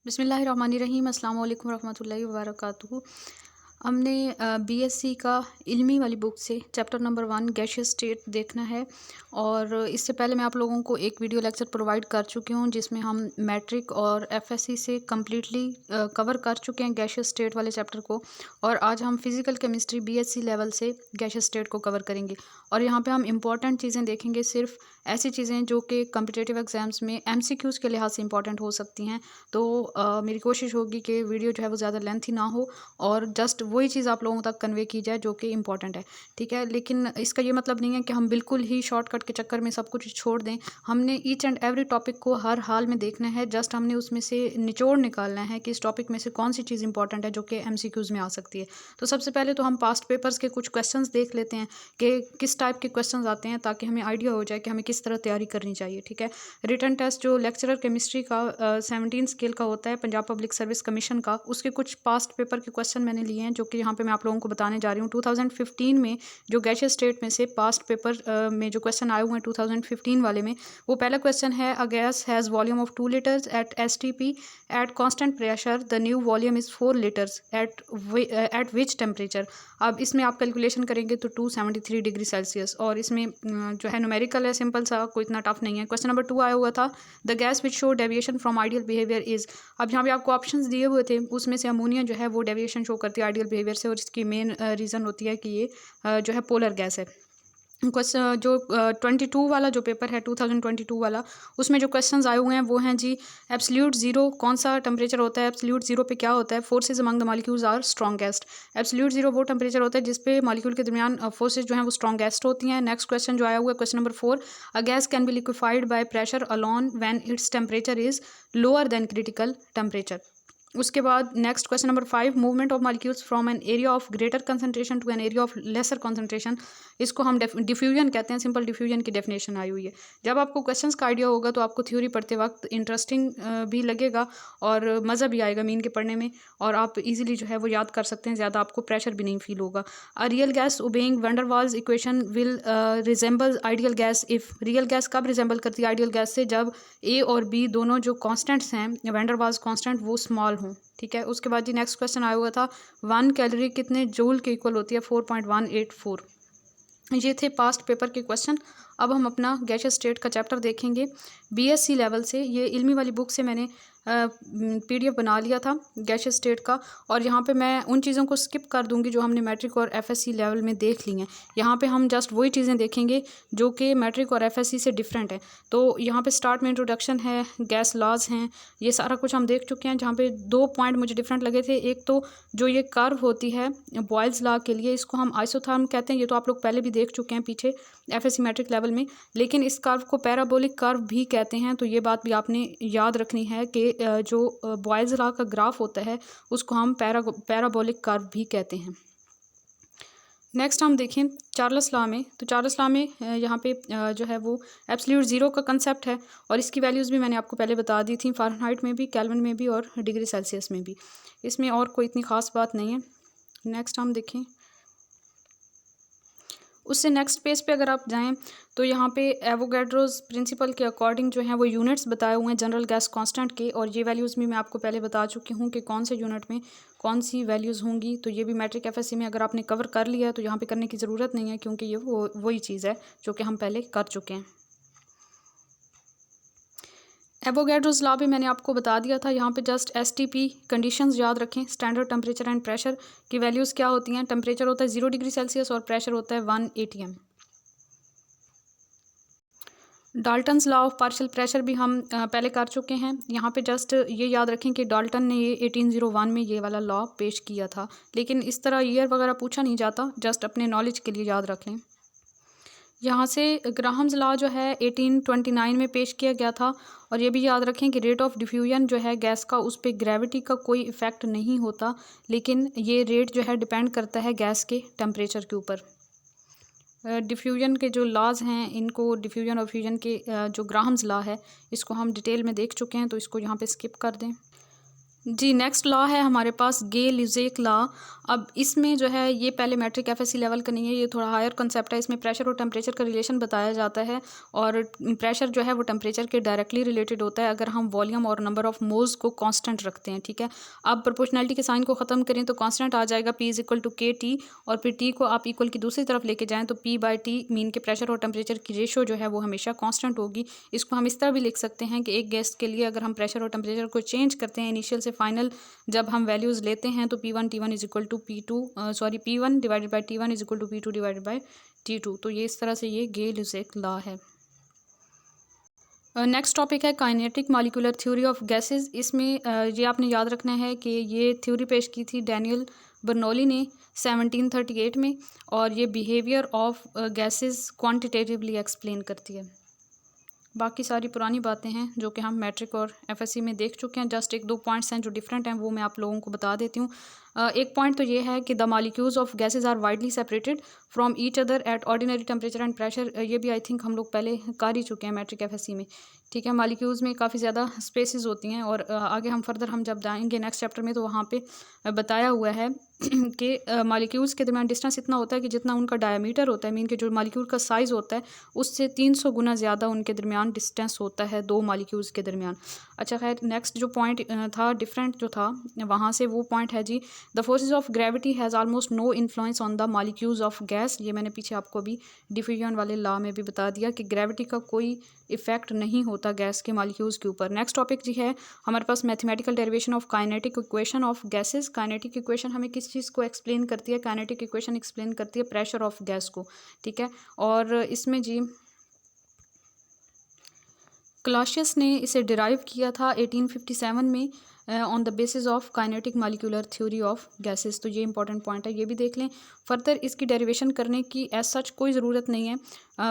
बिस्मिल्लाहिर्रहमानिर्रहीम अस्सलाम वालेकुम रहमतुल्लाहि व बरकातुहू। हमने बीएससी का इल्मी वाली बुक से चैप्टर नंबर 1 गैशियस स्टेट देखना है। और इससे पहले मैं आप लोगों को एक वीडियो लेक्चर प्रोवाइड कर चुकी हूँ जिसमें हम मैट्रिक और एफएससी से कम्प्लीटली कवर कर चुके हैं गैशियस स्टेट वाले चैप्टर को। और आज हम फिज़िकल केमिस्ट्री बीएससी लेवल से गैशियस स्टेट को कवर करेंगे। और यहाँ पे हम इंपॉर्टेंट चीज़ें देखेंगे, सिर्फ ऐसी चीज़ें जो कि कम्पिटिटिव एग्जाम्स में एमसीक्यूज़ के लिहाज से इंपॉर्टेंट हो सकती हैं। तो मेरी कोशिश होगी कि वीडियो जो है वो ज़्यादा लेंथी ना हो और जस्ट वही चीज़ आप लोगों तक कन्वे की जाए जो कि इंपॉर्टेंट है, ठीक है। लेकिन इसका ये मतलब नहीं है कि हम बिल्कुल ही शॉर्टकट के चक्कर में सब कुछ छोड़ दें। हमने ईच एंड एवरी टॉपिक को हर हाल में देखना है। जस्ट हमने उसमें से निचोड़ निकालना है कि इस टॉपिक में से कौन सी चीज़ इंपॉर्टेंट है जो कि एमसीक्यूज़ में आ सकती है। तो सबसे पहले तो हम पास्ट पेपर्स के कुछ क्वेश्चंस देख लेते हैं कि किस टाइप के क्वेश्चंस आते हैं, ताकि हमें आइडिया हो जाए कि हमें किस तरह तैयारी करनी चाहिए, ठीक है। रिटन टेस्ट जो लेक्चरर केमिस्ट्री का 17 स्केल का होता है पंजाब पब्लिक सर्विस कमीशन का, उसके कुछ पास्ट पेपर के क्वेश्चन मैंने लिए हैं जो कि यहाँ पे मैं आप लोगों को बताने जा रही हूँ। 2015 में जो गैशियस स्टेट में से पास्ट पेपर में जो क्वेश्चन आए हुए हैं 2015 वाले में, वो पहला क्वेश्चन है, a gas has volume of 2 litres at STP at constant pressure, the new volume is 4 litres at which temperature. अब इसमें आप कैलकुलेशन करेंगे तो 273 डिग्री सेल्सियस। और इसमें जो है न्यूमेरिकल है, सिंपल सा, कोई इतना टफ नहीं है। क्वेश्चन नंबर 2 आया हुआ था, the gas which show deviation from ideal behaviour is. अब यहाँ पे आपको ऑप्शंस दिए हुए थे, उसमें से अमोनिया जो है वो डेविएशन शो करती है आइडियल बिहेवियर से, और इसकी मेन रीज़न होती है कि ये जो है पोलर गैस है। क्वेश्चन जो 22 वाला जो पेपर है 2022 वाला, उसमें जो क्वेश्चंस आए हुए हैं वो हैं जी, एब्सोल्यूट ज़ीरो कौन सा टेम्परेचर होता है, एब्सोल्यूट ज़ीरो पे क्या होता है, forces among the molecules are strongest. Absolute zero वो टेम्परेचर होता है जिसपे मॉलिक्यूल के दरमियान फोर्सेज जो हैं वो स्ट्रॉन्गेस्ट होती हैं। नेक्स्ट क्वेश्चन जो आया हुआ है question number 4, a gas can be liquefied by pressure alone when its temperature is lower than critical temperature. उसके बाद next question number 5, movement of molecules from an area of greater concentration to an area of lesser concentration, इसको हम diffusion कहते हैं। Simple diffusion की definition आई हुई है। जब आपको क्वेश्चंस का आइडिया होगा तो आपको थ्योरी पढ़ते वक्त इंटरेस्टिंग भी लगेगा और मज़ा भी आएगा मीन के पढ़ने में, और आप इजीली जो है वो याद कर सकते हैं, ज़्यादा आपको प्रेशर भी नहीं फील होगा। A real gas obeying van der Waals equation will resemble ideal gas if. Real gas कब रिजेंबल करती है आइडियल गैस से, जब ए और बी दोनों जो कॉन्स्टेंट्स हैं वैन डर वाल्स कॉन्स्टेंट वो स्मॉल हों, ठीक है। उसके बाद जी नेक्स्ट क्वेश्चन आया हुआ था, 1 कैलोरी कितने जूल के इक्वल होती है, 4.184। ये थे पास्ट पेपर के क्वेश्चन। अब हम अपना गैशियस स्टेट का चैप्टर देखेंगे बीएससी लेवल से। ये इल्मी वाली बुक से मैंने पीडीएफ बना लिया था गैशियस स्टेट का, और यहाँ पे मैं उन चीज़ों को स्किप कर दूंगी जो हमने मैट्रिक और एफएससी लेवल में देख ली हैं। यहाँ पे हम जस्ट वही चीज़ें देखेंगे जो कि मैट्रिक और एफएससी से डिफरेंट है। तो यहाँ पे स्टार्ट में इंट्रोडक्शन है, गैस लॉज हैं, ये सारा कुछ हम देख चुके हैं। जहाँ पे 2 पॉइंट मुझे डिफरेंट लगे थे, एक तो जो ये कर्व होती है बॉयल्स लॉ के लिए, इसको हम आइसोथर्म कहते हैं। ये तो आप लोग पहले भी देख चुके हैं पीछे एफएससी मैट्रिक लेवल में। लेकिन इस कर्व को पैराबोलिक कर्व भी कहते हैं, तो ये बात भी आपने याद रखनी है कि जो बॉयल्स लॉ का ग्राफ होता है उसको हम पैराबोलिक कर्व भी कहते हैं। नेक्स्ट हम देखें चार्ल्स लॉ में, तो चार्ल्स लॉ में यहाँ पे जो है वो एब्सोल्यूट ज़ीरो का कंसेप्ट है, और इसकी वैल्यूज़ भी मैंने आपको पहले बता दी थी, फ़ारेनहाइट में भी, केल्विन में भी और डिग्री सेल्सियस में भी। इसमें और कोई इतनी ख़ास बात नहीं है। नेक्स्ट हम देखें, उससे नेक्स्ट पेज पे अगर आप जाएं तो यहाँ पे एवोगैड्रोस प्रिंसिपल के अकॉर्डिंग जो हैं वो यूनिट्स बताए हुए हैं जनरल गैस कांस्टेंट के, और ये वैल्यूज़ भी मैं आपको पहले बता चुकी हूँ कि कौन से यूनिट में कौन सी वैल्यूज़ होंगी। तो ये भी मैट्रिक एफएससी में अगर आपने कवर कर लिया है तो यहाँ पे करने की ज़रूरत नहीं है, क्योंकि ये वही चीज़ है जो कि हम पहले कर चुके हैं। एवोगैड्रोस लॉ भी मैंने आपको बता दिया था। यहाँ पे जस्ट एसटीपी कंडीशंस याद रखें, स्टैंडर्ड टेम्परेचर एंड प्रेशर की वैल्यूज़ क्या होती हैं। टेम्परेचर होता है 0 डिग्री सेल्सियस और प्रेशर होता है 1 atm। Dalton's law of partial pressure भी हम पहले कर चुके हैं। यहाँ पे जस्ट ये याद रखें कि डाल्टन ने ये 1801 में ये वाला लॉ पेश किया था, लेकिन इस तरह ईयर वगैरह पूछा नहीं जाता, जस्ट अपने नॉलेज के लिए याद रख लें। यहाँ से ग्राहम्स लॉ जो है 1829 में पेश किया गया था, और ये भी याद रखें कि रेट ऑफ डिफ्यूजन जो है गैस का, उस पर ग्रेविटी का कोई इफ़ेक्ट नहीं होता, लेकिन ये रेट जो है डिपेंड करता है गैस के टेम्परेचर के ऊपर। डिफ्यूजन के जो लॉज हैं, इनको डिफ्यूजन और फ्यूजन के जो ग्राहम्स लॉ है इसको हम डिटेल में देख चुके हैं, तो इसको यहाँ पे स्किप कर दें। जी, नेक्स्ट लॉ है हमारे पास गे-लुज़ैक लॉ। अब इसमें जो है ये पहले मैट्रिक एफएससी लेवल का नहीं है, ये थोड़ा हायर कांसेप्ट है। इसमें प्रेशर और टेम्परेचर का रिलेशन बताया जाता है और प्रेशर जो है वो टेम्परेचर के डायरेक्टली रिलेटेड होता है अगर हम वॉल्यूम और नंबर ऑफ मोल्स को कांस्टेंट रखते हैं, ठीक है। अब प्रोपोर्शनैलिटी के साइन को ख़त्म करें तो कांस्टेंट आ जाएगा P is equal to KT और फिर T को आप इक्वल की दूसरी तरफ लेके जाएँ तो P/T मीन के प्रेशर और टेम्परेचर की रेशो जो है वो हमेशा कांस्टेंट होगी। इसको हम इस तरह भी लिख सकते हैं कि एक गैस के लिए अगर हम प्रेशर और टेम्परेचर को चेंज करते हैं इनिशियल से फाइनल जब हम वैल्यूज़ लेते हैं तो P1 T1 is equal to P1 divided by T1 is equal to P2 divided by T2। तो ये इस तरह से ये गे-लुज़ैक लॉ है। नेक्स्ट टॉपिक है kinetic molecular theory of gases. इसमें ये आपने याद रखना है कि ये थ्योरी पेश की थी डैनियल बर्नौली ने 1738 में और ये behaviour of gases quantitatively explain करती है। बाकी सारी पुरानी बातें हैं जो कि हम मैट्रिक और एफएससी में देख चुके हैं। जस्ट एक दो पॉइंट्स हैं जो डिफरेंट हैं वो मैं आप लोगों को बता देती हूँ। एक पॉइंट तो ये है कि the molecules of gases are widely separated from each other at ordinary temperature and pressure. ये भी आई थिंक हम लोग पहले कर ही चुके हैं मैट्रिक एफएससी में, ठीक है। मॉलिक्यूल्स में काफ़ी ज़्यादा स्पेसेस होती हैं और आगे हम फर्दर हम जब जाएंगे नेक्स्ट चैप्टर में तो वहाँ पे बताया हुआ है कि मॉलिक्यूल्स के दरमियान डिस्टेंस इतना होता है कि जितना उनका डायमीटर होता है, मीन के जो मॉलिक्यूल का साइज़ होता है उससे 300 गुना ज़्यादा उनके दरमियान डिस्टेंस होता है दो मॉलिक्यूल्स के दरमियान। अच्छा खैर, नेक्स्ट जो पॉइंट था डिफरेंट जो था वहाँ से, वो पॉइंट है जी the forces of gravity has almost no influence on the molecules of gas. ये मैंने पीछे आपको अभी डिफ्यूजन वाले लॉ में भी बता दिया कि ग्रेविटी का कोई इफेक्ट नहीं होता गैस के मॉलिक्यूल्स के ऊपर। नेक्स्ट टॉपिक जी है हमारे पास mathematical derivation of kinetic equation of gases. Kinetic equation हमें किस चीज़ को एक्सप्लेन करती है? काइनेटिक इक्वेशन एक्सप्लेन करती है प्रेशर ऑफ गैस को, ठीक है। और इसमें जी क्लासियस ने इसे डिराइव किया था 1857 में on the basis of kinetic molecular theory of gases. तो ये इंपॉर्टेंट पॉइंट है, ये भी देख लें। फर्दर इसकी डेरिवेशन करने की एज सच कोई ज़रूरत नहीं है।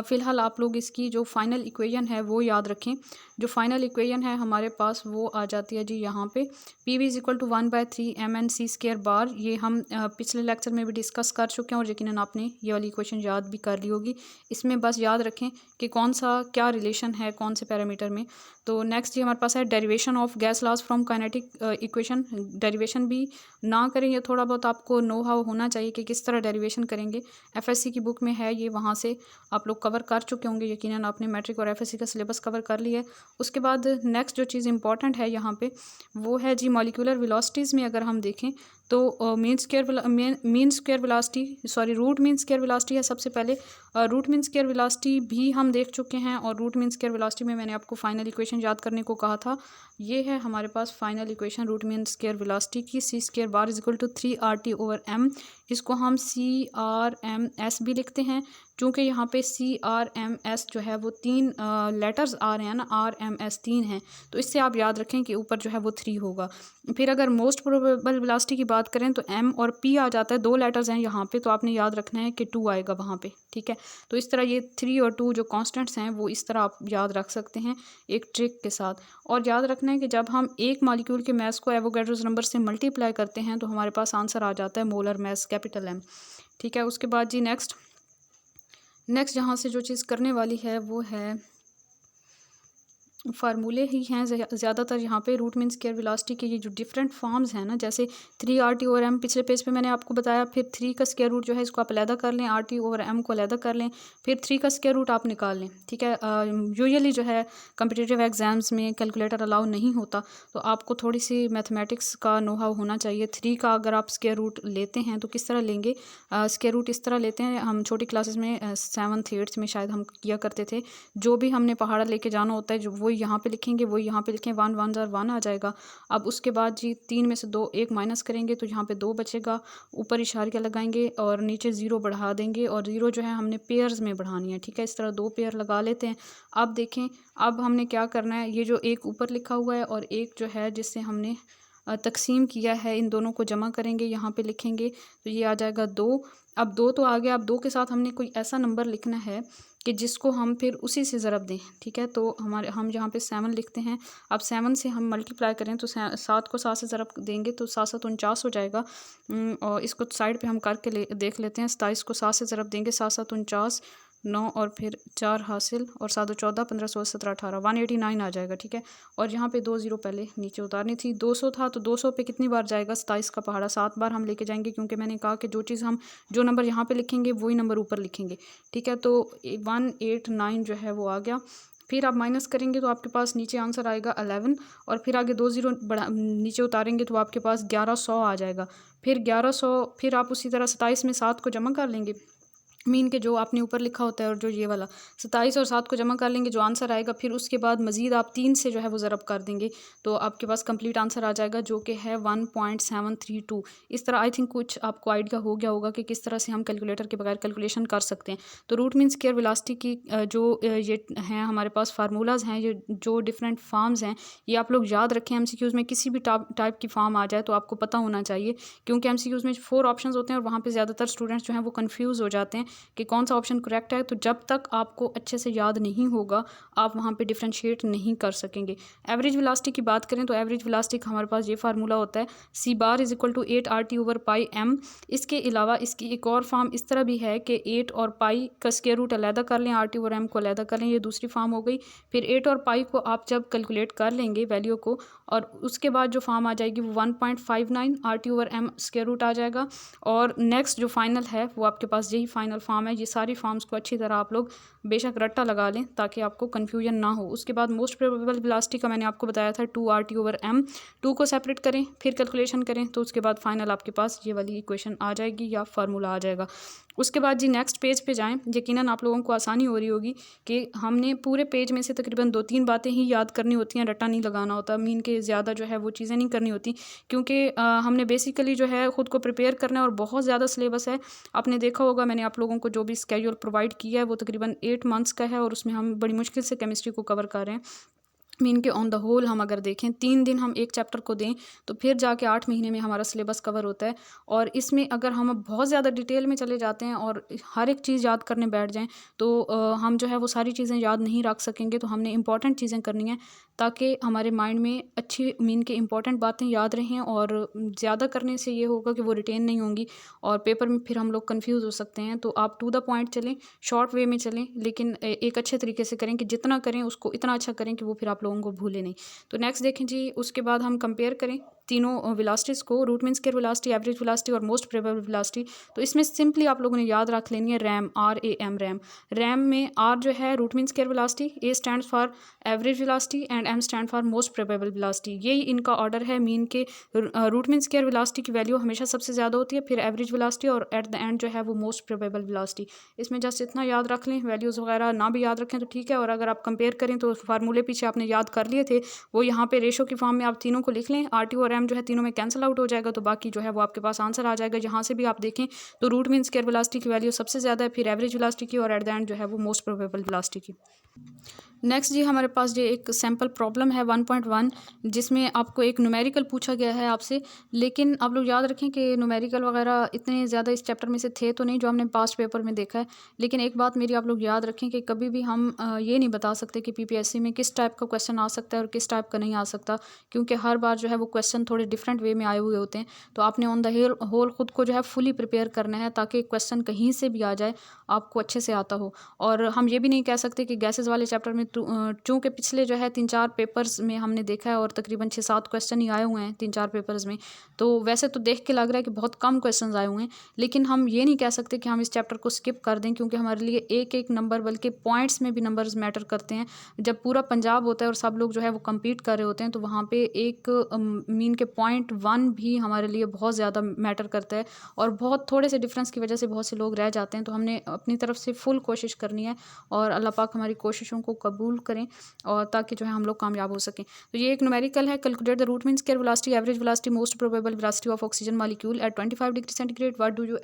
फ़िलहाल आप लोग इसकी जो फाइनल इक्वेशन है वो याद रखें। जो फाइनल इक्वेशन है हमारे पास वो आ जाती है जी यहाँ पे PV is equal to 1/3 mnc² bar. ये हम पिछले लेक्चर में भी डिस्कस कर चुके हैं और यकीनन आपने ये वाली इक्वेशन याद भी कर ली होगी। इसमें बस याद रखें कि कौन सा क्या रिलेशन है कौन से पैरामीटर में। तो नेक्स्ट ये हमारे पास है derivation of gas laws from kinetic equation. Derivation भी ना करें, ये थोड़ा बहुत आपको नो हाउ होना चाहिए कि किस तरह डेरिवेशन करेंगे। एफएससी की बुक में है ये, वहाँ से आप लोग कवर कर चुके होंगे, यकीनन आपने मैट्रिक और एफएससी का सिलेबस कवर कर लिया है। उसके बाद नेक्स्ट जो चीज़ इंपॉर्टेंट है यहाँ पे वो है जी मॉलिक्यूलर वेलोसिटीज़ में अगर हम देखें तो mean square velocity sorry root mean square velocity है सबसे पहले। रूट मीन स्क्वायर वेलोसिटी भी हम देख चुके हैं और रूट मीन स्क्वायर वेलोसिटी में मैंने आपको फाइनल इक्वेशन याद करने को कहा था। ये है हमारे पास final equation root mean square velocity की, c² bar is equal to 3RT/m। इसको हम CRMS भी लिखते हैं क्योंकि यहाँ पे CRMS जो है वो तीन लेटर्स आ रहे हैं ना, RMS 3 हैं, तो इससे आप याद रखें कि ऊपर जो है वो 3 होगा। फिर अगर मोस्ट प्रोबेबल वेलोसिटी की बात करें तो M और P आ जाता है, दो लेटर्स हैं यहाँ पे, तो आपने याद रखना है कि 2 आएगा वहाँ पे, ठीक है। तो इस तरह ये 3 और 2 जो कॉन्स्टेंट्स हैं वो इस तरह आप याद रख सकते हैं एक ट्रिक के साथ। और याद रखना है कि जब हम एक मॉलिक्यूल के मास को एवोगैड्रोस नंबर से मल्टीप्लाई करते हैं तो हमारे पास आंसर आ जाता है मोलर मास कैपिटल M, ठीक है। उसके बाद जी नेक्स्ट जहाँ से जो चीज़ करने वाली है वो है फार्मूले ही हैं ज़्यादातर यहाँ पे रूट मीन स्क्वायर वेलोसिटी के। ये जो डिफरेंट फॉर्म्स हैं ना, जैसे 3RT/m पिछले पेज पे मैंने आपको बताया, फिर 3 का स्क्वायर रूट जो है इसको आप अलहदा कर लें, RT/m को अलहदा कर लें, फिर 3 का स्क्वायर रूट आप निकाल लें, ठीक है। यूजुअली जो है कम्पिटिटिव एग्जाम्स में कैलकुलेटर अलाउ नहीं होता, तो आपको थोड़ी सी मैथमेटिक्स का नो हाउ होना चाहिए। 3 का अगर आप स्क्वायर रूट लेते हैं तो किस तरह लेंगे? स्क्वायर रूट इस तरह लेते हैं, हम छोटी क्लासेस में 7th 8th में शायद हम किया करते थे। जो भी हमने पहाड़ा लेके जाना होता है जो वो यहाँ पे लिखेंगे, वो यहाँ पे लिखें, 1 1 1 आ जाएगा। अब उसके बाद जी 3 में से 2 1 माइनस करेंगे तो यहाँ पे 2 बचेगा, ऊपर इशारिया लगाएंगे और नीचे 0 बढ़ा देंगे, और 0 जो है हमने पेयर्स में बढ़ानी है, ठीक है। इस तरह 2 पेयर लगा लेते हैं। अब देखें, अब हमने क्या करना है, ये जो एक ऊपर लिखा हुआ है और एक जो है जिससे हमने तकसीम किया है, इन दोनों को जमा करेंगे, यहाँ पे लिखेंगे तो ये आ जाएगा 2। अब 2 तो आ गया, अब 2 के साथ हमने कोई ऐसा नंबर लिखना है कि जिसको हम फिर उसी से ज़रब दें, ठीक है। तो हम यहाँ पे 7 लिखते हैं। अब 7 से हम मल्टीप्लाई करें तो 7 को 7 से ज़रब देंगे तो 7 7 49 हो जाएगा। और इसको साइड पे हम करके देख लेते हैं। 27 को 7 से ज़रब देंगे, 7 7 49, 9 और फिर 4 हासिल और 7 और 14 15 16 17 18 189 आ जाएगा। ठीक है, और यहाँ पे 2 ज़ीरो पहले नीचे उतारनी थी। 200 था तो 200 पे कितनी बार जाएगा? 27 का पहाड़ा 7 बार हम लेके जाएंगे, क्योंकि मैंने कहा कि जो चीज़ हम जो नंबर यहाँ पे लिखेंगे वही नंबर ऊपर लिखेंगे। ठीक है, तो 189 जो है वो आ गया। फिर आप माइनस करेंगे तो आपके पास नीचे आंसर आएगा 11, और फिर आगे 2 ज़ीरो बढ़ा नीचे उतारेंगे तो आपके पास 1100 आ जाएगा। फिर 1100, फिर आप उसी तरह 27 में 7 को जमा कर लेंगे, मीन के जो आपने ऊपर लिखा होता है, और जो ये वाला 27 और 7 को जमा कर लेंगे, जो आंसर आएगा फिर उसके बाद मज़ीद आप 3 से जो है वो ज़रब कर देंगे तो आपके पास कंप्लीट आंसर आ जाएगा, जो कि है 1.732। इस तरह आई थिंक कुछ आपको आइडिया हो गया होगा कि किस तरह से हम कैलकुलेटर के बगैर कैलकुलेशन कर सकते हैं। तो रूट मीन स्क्वायर वेलोसिटी की ये हैं हमारे पास फार्मूलाज हैं, ये जो डिफरेंट फॉर्म्स हैं, ये आप लोग याद रखें। एमसीक्यूज़ में किसी भी टाइप की फॉर्म आ जाए तो आपको पता होना चाहिए, क्योंकि एमसीक्यूज़ में 4 ऑप्शंस होते हैं और वहाँ पे ज़्यादातर स्टूडेंट्स जो हैं वो कंफ्यूज हो जाते हैं कि कौन सा ऑप्शन करेक्ट है। तो जब तक आपको अच्छे से याद नहीं होगा आप वहाँ पे डिफ्रेंशिएट नहीं कर सकेंगे। एवरेज वेलोसिटी की बात करें तो एवरेज वेलोसिटी का हमारे पास ये फार्मूला होता है, C bar is equal to 8 RT over pi M. इसके अलावा इसकी एक और फॉर्म इस तरह भी है कि 8 और पाई का स्क्वायर रूट अलहदा कर लें, RT ओवर एम को अलहदा कर लें, ये दूसरी फॉर्म हो गई। फिर 8 और पाई को आप जब कैलकुलेट कर लेंगे वैल्यू को, और उसके बाद जो फॉर्म आ जाएगी वो 1.59 RT over M square root आ जाएगा। और नेक्स्ट जो फाइनल है वो आपके पास यही फाइनल फॉर्म है। ये सारी फॉर्म्स को अच्छी तरह आप लोग बेशक रट्टा लगा लें ताकि आपको कन्फ्यूजन ना हो। उसके बाद मोस्ट प्रोबेबल वेलोसिटी का मैंने आपको बताया था 2 RT ओवर एम। 2 को सेपरेट करें फिर कैलकुलेशन करें तो उसके बाद फाइनल आपके पास ये वाली इक्वेशन आ जाएगी या फार्मूला आ जाएगा। उसके बाद जी नेक्स्ट पेज पे जाएं। यकीनन आप लोगों को आसानी हो रही होगी कि हमने पूरे पेज में से तकरीबन 2-3 बातें ही याद करनी होती हैं, रट्टा नहीं लगाना होता, मीन के ज़्यादा जो है वो चीज़ें नहीं करनी होती, क्योंकि हमने बेसिकली जो है ख़ुद को प्रिपेयर करना है और बहुत ज़्यादा सिलेबस है। आपने देखा होगा मैंने आप लोगों को जो भी स्केड्यूल प्रोवाइड किया है वो तकरीबन 8 मंथ्स का है, और उसमें हम बड़ी मुश्किल से केमिस्ट्री को कवर कर रहे हैं। मीन के ऑन द होल हम अगर देखें 3 दिन हम एक चैप्टर को दें तो फिर जाके 8 महीने में हमारा सिलेबस कवर होता है। और इसमें अगर हम बहुत ज़्यादा डिटेल में चले जाते हैं और हर एक चीज़ याद करने बैठ जाएं तो हम जो है वो सारी चीज़ें याद नहीं रख सकेंगे। तो हमने इंपॉर्टेंट चीज़ें करनी है ताकि हमारे माइंड में अच्छी मीन के इंपॉर्टेंट बातें याद रहें, और ज़्यादा करने से ये होगा कि वो रिटेन नहीं होंगी और पेपर में फिर हम लोग कन्फ्यूज़ हो सकते हैं। तो आप टू द पॉइंट चलें, शॉर्ट वे में चलें, लेकिन एक अच्छे तरीके से करें कि जितना करें उसको इतना अच्छा करें कि वो फिर आप लोगों को भूले नहीं। तो नेक्स्ट देखें जी, उसके बाद हम कंपेयर करें तीनों वेलोसिटीज़ को, root mean square velocity, average velocity और मोस्ट प्रोबेबल वेलोसिटी। तो इसमें सिंपली आप लोगों ने याद रख लेनी है रैम, RAM रैम। रैम में R जो है root mean square velocity, A stand for average velocity and M stand for most probable velocity. यही इनका ऑर्डर है। मीन के रूट मीन स्क्वायर वेलोसिटी की वैल्यू हमेशा सबसे ज़्यादा होती है, फिर एवरेज वेलोसिटी, और एट द एंड जो है वो मोस्ट प्रोबेबल वेलोसिटी। इसमें जस्ट इतना याद रख लें, वैल्यूज़ वगैरह ना भी याद रखें तो ठीक है। और अगर आप कंपेयर करें तो फार्मूले पीछे आपने याद कर लिए थे, वो यहाँ पे रेशो की फॉर्म में आप तीनों को लिख लें। RT और M जो है तीनों में कैंसिल आउट हो जाएगा, तो बाकी जो है वो आपके पास आंसर आ जाएगा। यहाँ से भी आप देखें तो रूट मीन स्क्वायर वेलोसिटी की वैल्यू सबसे ज़्यादा है, फिर एवरेज वेलोसिटी की, और एट द एंड जो है वो मोस्ट प्रोबेबल वेलोसिटी की। नेक्स्ट जी हमारे पास ये एक सैम्पल प्रॉब्लम है 1.1, जिसमें आपको एक न्यूमेरिकल पूछा गया है आपसे। लेकिन आप लोग याद रखें कि न्यूमेरिकल वगैरह इतने ज़्यादा इस चैप्टर में से थे तो नहीं जो हमने पास्ट पेपर में देखा है। लेकिन एक बात मेरी आप लोग याद रखें कि कभी भी हम ये नहीं बता सकते कि PPSC में किस टाइप का क्वेश्चन आ सकता है और किस टाइप का नहीं आ सकता, क्योंकि हर बार जो है वो क्वेश्चन थोड़े डिफरेंट वे में आए हुए होते हैं। तो आपने ऑन द होल खुद को जो है फुली प्रिपेयर करना है ताकि क्वेश्चन कहीं से भी आ जाए आपको अच्छे से आता हो। और हम ये भी नहीं कह सकते कि गैसेज वाले चैप्टर में चूँकि पिछले जो है 3-4 पेपर्स में हमने देखा है और तकरीबन 6-7 क्वेश्चन ही आए हुए हैं 3-4 पेपर्स में, तो वैसे तो देख के लग रहा है कि बहुत कम क्वेश्चंस आए हुए हैं। लेकिन हम ये नहीं कह सकते कि हम इस चैप्टर को स्किप कर दें, क्योंकि हमारे लिए एक एक नंबर, बल्कि पॉइंट्स में भी नंबर्स मैटर करते हैं। जब पूरा पंजाब होता है और सब लोग जो है वो कम्पीट कर रहे होते हैं तो वहाँ पर एक मीन के .1 भी हमारे लिए बहुत ज़्यादा मैटर करता है, और बहुत थोड़े से डिफरेंस की वजह से बहुत से लोग रह जाते हैं। तो हमने अपनी तरफ से फुल कोशिश करनी है और अल्लाह पाक हमारी कोशिशों को कबूल करें, और ताकि जो है हम लोग कामयाब हो सकें। तो ये एक न्यूमेरिकल है, calculate the root mean square velocity, average velocity, most probable velocity of oxygen molecule at 25 degree centigrade. What do you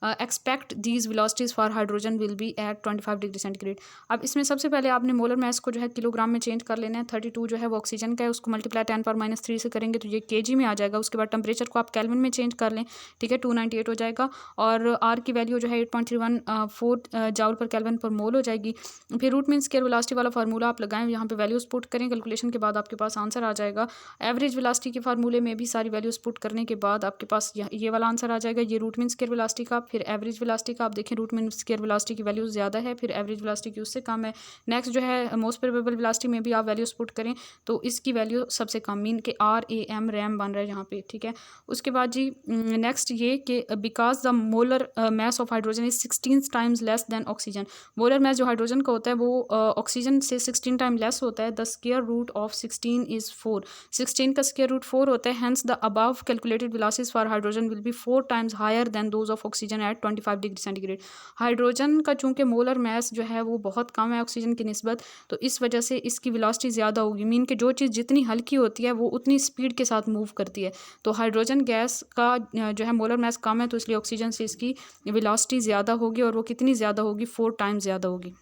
expect these velocities for hydrogen will be at 25 degree centigrade. अब इसमें सबसे पहले आपने molar mass को जो है kilogram में change कर लेना है। 32 जो है वो ऑक्सीजन का है, उसको मल्टीप्लाई 10⁻³ से करेंगे तो ये kg में आ जाएगा। उसके बाद टेम्परेचर को आप केल्विन में चेंज कर लें, ठीक है, 298 हो जाएगा, और R की वैल्यू जो है 8.314 जाउल पर केल्विन पर मोल हो जाएगी। फिर रूट मीन स्क्वायर वेलोसिटी वाला फार्मूला आप लगाएं, यहाँ पे वैल्यूज पुट करें, कैलकुलेशन के बाद आपके पास आंसर आ जाएगा। एवरेज वेलोसिटी के फार्मूले में भी सारी वैल्यूज पुट करने के बाद आपके पास ये वाला आंसर आ जाएगा, ये रूट मीन स्क्वायर वेलोसिटी का। फिर एवरेज वेलोसिटी का आप देखें रूट मीन स्क्वायर वेलोसिटी की वैल्यू ज़्यादा है, फिर एवरेज वेलोसिटी की उससे कम है। नेक्स्ट जो है मोस्ट प्रोबेबल वेलोसिटी में भी आप वैल्यूज पुट करें तो इसकी वैल्यू सबसे कम, मीन के RAM रैम बन रहा है यहाँ पे, ठीक है। उसके बाद जी नेक्स्ट ये कि because the molar mass of hydrogen is 16 times less than oxygen. Molar mass जो हाइड्रोजन का होता है वो ऑक्सीजन से 16 टाइम लेस होता है। The square root of 16 is 4, 16 का स्क्वायर रूट 4 होता है। Hence the above calculated velocities for hydrogen will be 4 times higher than those of oxygen at 25 degree centigrade. Hydrogen का चूंकि मोलर मैस जो है वो बहुत कम है ऑक्सीजन की निस्बत, तो इस वजह से इसकी वेलोसिटी ज़्यादा होगी। मीन कि जो चीज़ जितनी हल्की होती है वो उतनी स्पीड के साथ मूव करती है। तो हाइड्रोजन गैस का जो है मोलर मैस कम है, तो इसलिए ऑक्सीजन से इसकी वेलोसिटी ज़्यादा होगी, और वो कितनी ज़्यादा होगी, 4 टाइम्स ज़्यादा होगी।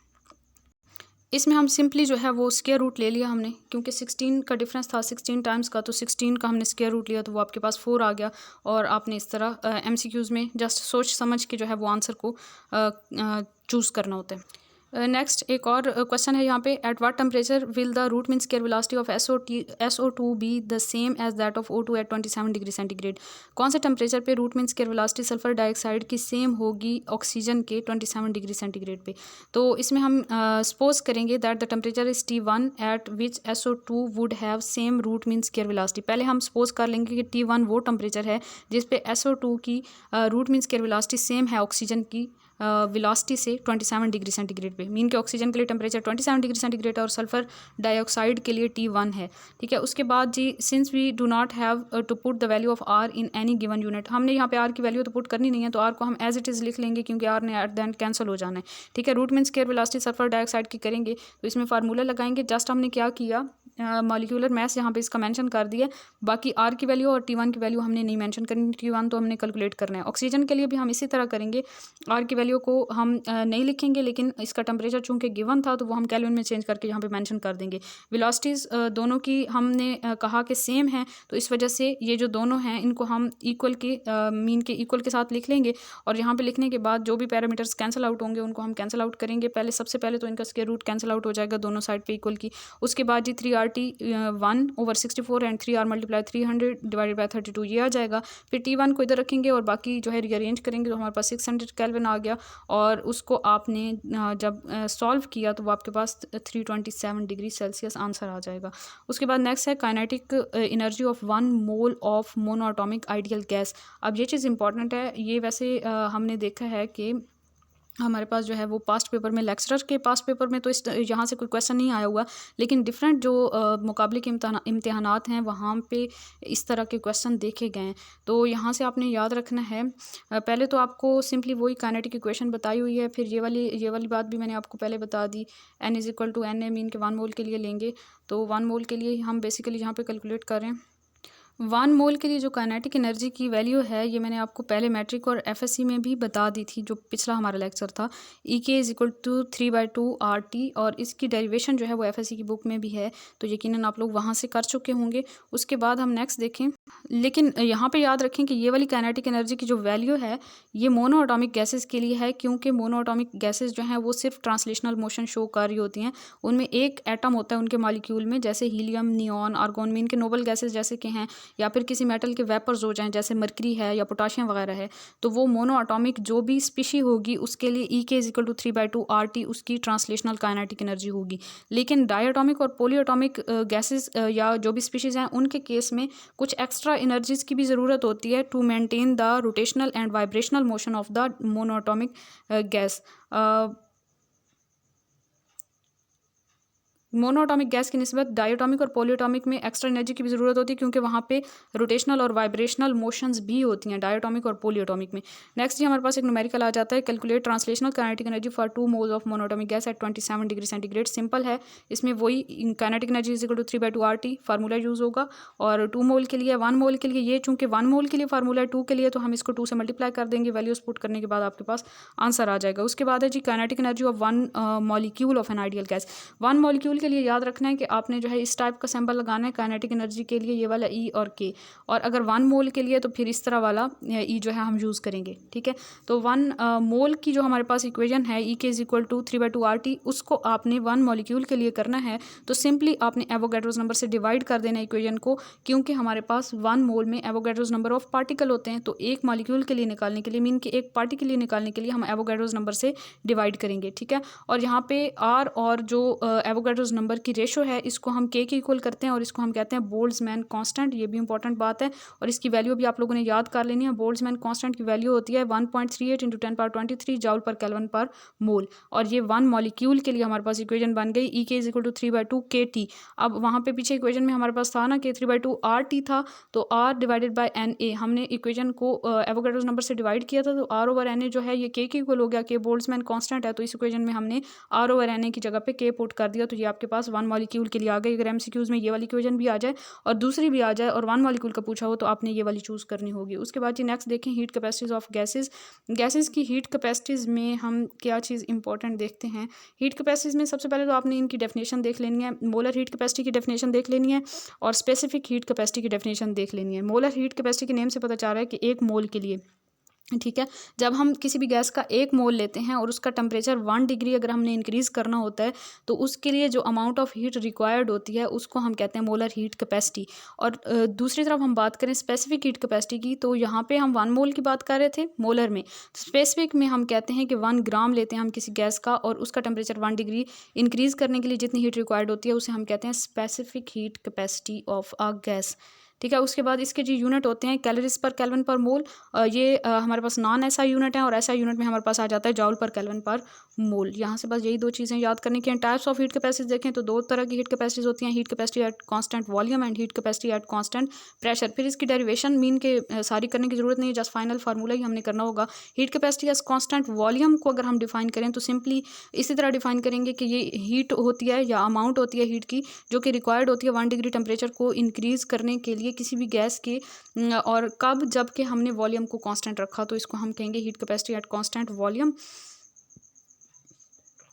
इसमें हम सिंपली जो है वो स्क्वायर रूट ले लिया हमने, क्योंकि 16 का डिफरेंस था 16 टाइम्स का, तो 16 का हमने स्क्वायर रूट लिया तो वो आपके पास 4 आ गया। और आपने इस तरह MCQs में जस्ट सोच समझ के जो है वो आंसर को चूज़ करना होता है। नेक्स्ट एक और क्वेश्चन है यहाँ पे, at what temperature will the root mean square velocity of SO2 be the same as that of O2 at 27 degree centigrade. कौन से टेम्परेचर पे root mean square velocity sulphur dioxide की सेम होगी ऑक्सीजन के 27 degree centigrade पे। तो इसमें हम सपोज करेंगे that the temperature is T1 at which SO2 would have same root mean square velocity. पहले हम सपोज कर लेंगे कि T1 वो टेम्परेचर है जिस पे SO2 की root mean square velocity same है ऑक्सीजन की वेलोसिटी से 27 डिग्री सेंटीग्रेड पे। मीन के ऑक्सीजन के लिए टेम्परेचर 27 डिग्री सेंटीग्रेड है और सल्फर डाइऑक्साइड के लिए T1 है, ठीक है। उसके बाद जी since we do not have to put the value of R in any given unit, हमने यहाँ पे R की वैल्यू तो पुट करनी नहीं है, तो R को हम एज इट इज़ लिख लेंगे क्योंकि R ने एट द एंड कैंसिल हो जाना है, ठीक है। Root mean square velocity sulphur dioxide की करेंगे तो इसमें फार्मूला लगाएंगे। जस्ट हमने क्या किया, मॉलिक्यूलर मैस यहाँ पे इसका मेंशन कर दिया, बाकी R की वैल्यू और T1 की वैल्यू हमने नहीं मेंशन करनी, T1 तो हमने कैलकुलेट करना है। ऑक्सीजन के लिए भी हम इसी तरह करेंगे, R की वैल्यू को हम नहीं लिखेंगे, लेकिन इसका टेम्परेचर चूंकि गिवन था तो वो हम केल्विन में चेंज करके यहाँ पे मेंशन कर देंगे। वेलोसिटीज़ दोनों की हमने कहा कि सेम है, तो इस वजह से ये जो दोनों हैं इनको हम इक्वल के मीन के इक्वल के साथ लिख लेंगे, और यहाँ पे लिखने के बाद जो भी पैरामीटर्स कैंसिल आउट होंगे उनको हम कैंसिल आउट करेंगे। पहले सबसे पहले तो इनका स्क्वायर रूट कैंसिल आउट हो जाएगा दोनों साइड पे इक्वल की। उसके बाद जी 3RT 1/64 and 3R multiply 300 divided by 32 ये आ जाएगा। फिर T1 को इधर रखेंगे और बाकी जो है रीअरेंज करेंगे तो हमारे पास 600 केल्विन आ गया, और उसको आपने जब सॉल्व किया तो वो आपके पास 327 डिग्री सेल्सियस आंसर आ जाएगा। उसके बाद नेक्स्ट है kinetic energy of 1 mole of monoatomic ideal gas. अब ये चीज़ इंपॉर्टेंट है, ये वैसे हमने देखा है कि हमारे पास जो है वो पास्ट पेपर में, लेक्चरर के पास्ट पेपर में तो इस यहाँ से कोई क्वेश्चन नहीं आया हुआ, लेकिन डिफरेंट जो मुकाबले के इम्तिहानात हैं वहाँ पे इस तरह के क्वेश्चन देखे गए हैं। तो यहाँ से आपने याद रखना है, पहले तो आपको सिंपली वही काइनेटिक इक्वेशन बताई हुई है, फिर ये वाली बात भी मैंने आपको पहले बता दी। N is equal to N है, मीन के 1 मोल के लिए लेंगे, तो 1 मोल के लिए हम बेसिकली यहाँ पर कैलकुलेट कर रहे हैं। 1 मोल के लिए जो काइनेटिक एनर्जी की वैल्यू है ये मैंने आपको पहले मैट्रिक और FSC में भी बता दी थी, जो पिछला हमारा लेक्चर था। EK is equal to 3/2 RT, और इसकी डेरिवेशन जो है वो FSC की बुक में भी है, तो यकीनन आप लोग वहाँ से कर चुके होंगे। उसके बाद हम नेक्स्ट देखें, लेकिन यहाँ पे याद रखें कि ये वाली काइनेटिक एनर्जी की जो वैल्यू है ये मोनो एटॉमिक गैसेस के लिए है, क्योंकि मोनो एटॉमिक गैसेस जो हैं वो सिर्फ ट्रांसलेशनल मोशन शो कर रही होती हैं। उनमें एक एटम होता है उनके मॉलिक्यूल में, जैसे हीलियम, नियॉन, आर्गोन, मीन के नोबल गैसेस जैसे के हैं, या फिर किसी मेटल के वेपर्स हो जाएं जैसे मरकरी है या पोटाशियम वगैरह है, तो वो मोनो एटॉमिक जो भी स्पीशी होगी उसके लिए EK is equal to 3/2 RT उसकी ट्रांसलेशनल काइनेटिक एनर्जी होगी। लेकिन डायटोमिक और पॉलीएटॉमिक गैसेस या जो भी स्पीशीज़ हैं उनके केस में कुछ एक्स्ट्रा एनर्जीज की भी ज़रूरत होती है to maintain the rotational and vibrational motion of the monoatomic gas. Monoatomic gas की निस्बत डायटोमिक और पॉलीएटॉमिक में एक्स्ट्रा एनर्जी की भी ज़रूरत होती है, क्योंकि वहाँ पे रोटेशनल और वाइब्रेशनल मोशंस भी होती हैं डायटोमिक और पॉलीएटॉमिक में। नेक्स्ट ही हमारे पास एक न्यूमेरिकल आ जाता है, calculate translational kinetic energy for 2 moles of monoatomic gas at 27 degree centigrade. Simple है, इसमें वही kinetic energy is equal to 3/2 RT formula use होगा, और 2 मोल के लिए 1 मोल के लिए ये चूँकि 1 मोल के लिए फार्मूला है, 2 के लिए तो हम इसको 2 से मल्टीप्लाई कर देंगे, वैल्यूज पुट करने के बाद आपके पास आंसर आ जाएगा। उसके बाद है जी kinetic energy of 1 molecule of an ideal gas. 1 molecule के लिए याद रखना है कि आपने जो है इस टाइप का सिंबल लगाना है काइनेटिक एनर्जी के लिए, ये वाला ई और के, और अगर 1 मोल के लिए तो फिर इस तरह वाला ई जो है हम यूज़ करेंगे। ठीक है, तो 1 मोल की जो हमारे पास इक्वेशन है ई के इज इक्वल टू 3/2 RT, उसको आपने 1 मॉलिक्यूल के लिए करना है तो सिंपली आपने एवोगैड्रोस नंबर से डिवाइड कर देना इक्वेशन को, क्योंकि हमारे पास 1 मोल में एवोगैड्रोस नंबर ऑफ पार्टिकल होते हैं। तो एक मॉलिक्यूल के लिए निकालने के लिए, मीन कि एक पार्टिकल के लिए निकालने के लिए हम एवोगैड्रोस नंबर से डिवाइड करेंगे। ठीक है, और यहाँ पे आर और जो एवोगैड्रोस नंबर की रेशो है इसको हम के इक्वल करते हैं और इसको हम कहते हैं बोल्ट्जमैन कांस्टेंट। ये भी इंपॉर्टेंट बात है और इसकी वैल्यू भी आप लोगों ने याद कर लेनी है। बोल्ट्जमैन कांस्टेंट की वैल्यू होती है 1.38 × 10⁻23 जूल पर केल्विन पर मोल, और ये 1 मॉलिक्यूल के लिए हमारे पास इक्वेशन बन गई ई के इज इक्वल टू 3/2 KT। अब वहाँ पे पीछे इक्वेशन में हमारे पास था ना कि 3/2 RT था, तो R डिवाइडेड बाय NA, हमने इक्वेशन को एवोगैड्रोस नंबर से डिवाइड किया था, तो R/NA जो है ये के इक्वल हो गया। के बोल्ट्जमैन कांस्टेंट है, तो इस इक्वेशन में हमने R/NA की जगह पे के पुट कर दिया, तो ये आपके पास 1 मॉलिक्यूल के लिए आ गई। अगर एमसीक्यूज में ये वाली इक्वेशन भी आ जाए और दूसरी भी आ जाए और 1 मॉलिक्यूल का पूछा हो तो आपने ये वाली चूज़ करनी होगी। उसके बाद जी नेक्स्ट देखें heat capacities of gases. Gases की हीट कैपेसिटीज़ में हम क्या चीज़ इंपॉर्टेंट देखते हैं। हीट कैपेसिटीज़ में सबसे पहले तो आपने इनकी डेफिनेशन देख लेनी है, मोलर हीट कैपेसिटी की डेफिनेशन देख लेनी है और स्पेसिफिक हीट कैपेसिटी की डेफिनेशन देख लेनी है। मोलर हीट कैपेसिटी के नेम से पता चल रहा है कि 1 मोल के लिए, ठीक है, जब हम किसी भी गैस का 1 मोल लेते हैं और उसका टेम्परेचर 1 डिग्री अगर हमने इंक्रीज़ करना होता है तो उसके लिए जो अमाउंट ऑफ हीट रिक्वायर्ड होती है उसको हम कहते हैं मोलर हीट कैपेसिटी। और दूसरी तरफ हम बात करें स्पेसिफिक हीट कैपेसिटी की, तो यहाँ पे हम 1 मोल की बात कर रहे थे मोलर में, स्पेसिफिक में हम कहते हैं कि 1 ग्राम लेते हैं हम किसी गैस का और उसका टेम्परेचर 1 डिग्री इंक्रीज़ करने के लिए जितनी हीट रिक्वायर्ड होती है उसे हम कहते हैं specific heat capacity of a gas. ठीक है, उसके बाद इसके जो यूनिट होते हैं कैलोरीज पर केल्विन पर मोल, ये हमारे पास नॉन ऐसा यूनिट है और ऐसा यूनिट में हमारे पास आ जाता है जूल पर केल्विन पर मोल। यहाँ से बस यही 2 चीज़ें याद करने की हैं। टाइप्स ऑफ हीट कैपेसिटीज देखें तो 2 तरह की हीट कैपेसिटीज होती हैं, heat capacity at constant volume and heat capacity eight constant pressure. फिर इसकी डेरिवेशन मीन के सारी करने की जरूरत नहीं है, जस्ट फाइनल फार्मूला ही हमने करना होगा। Heat capacity as constant volume को अगर हम डिफाइन करें तो सिंपली इसी तरह डिफाइन करेंगे कि ये हीट होती है या अमाउंट होती है हीट की जो कि रिक्वायर्ड होती है 1 डिग्री टेम्परेचर को इंक्रीज़ करने के लिए किसी भी गैस के, और कब, जबकि हमने वॉल्यूम को कांस्टेंट रखा, तो इसको हम कहेंगे heat capacity at constant volume.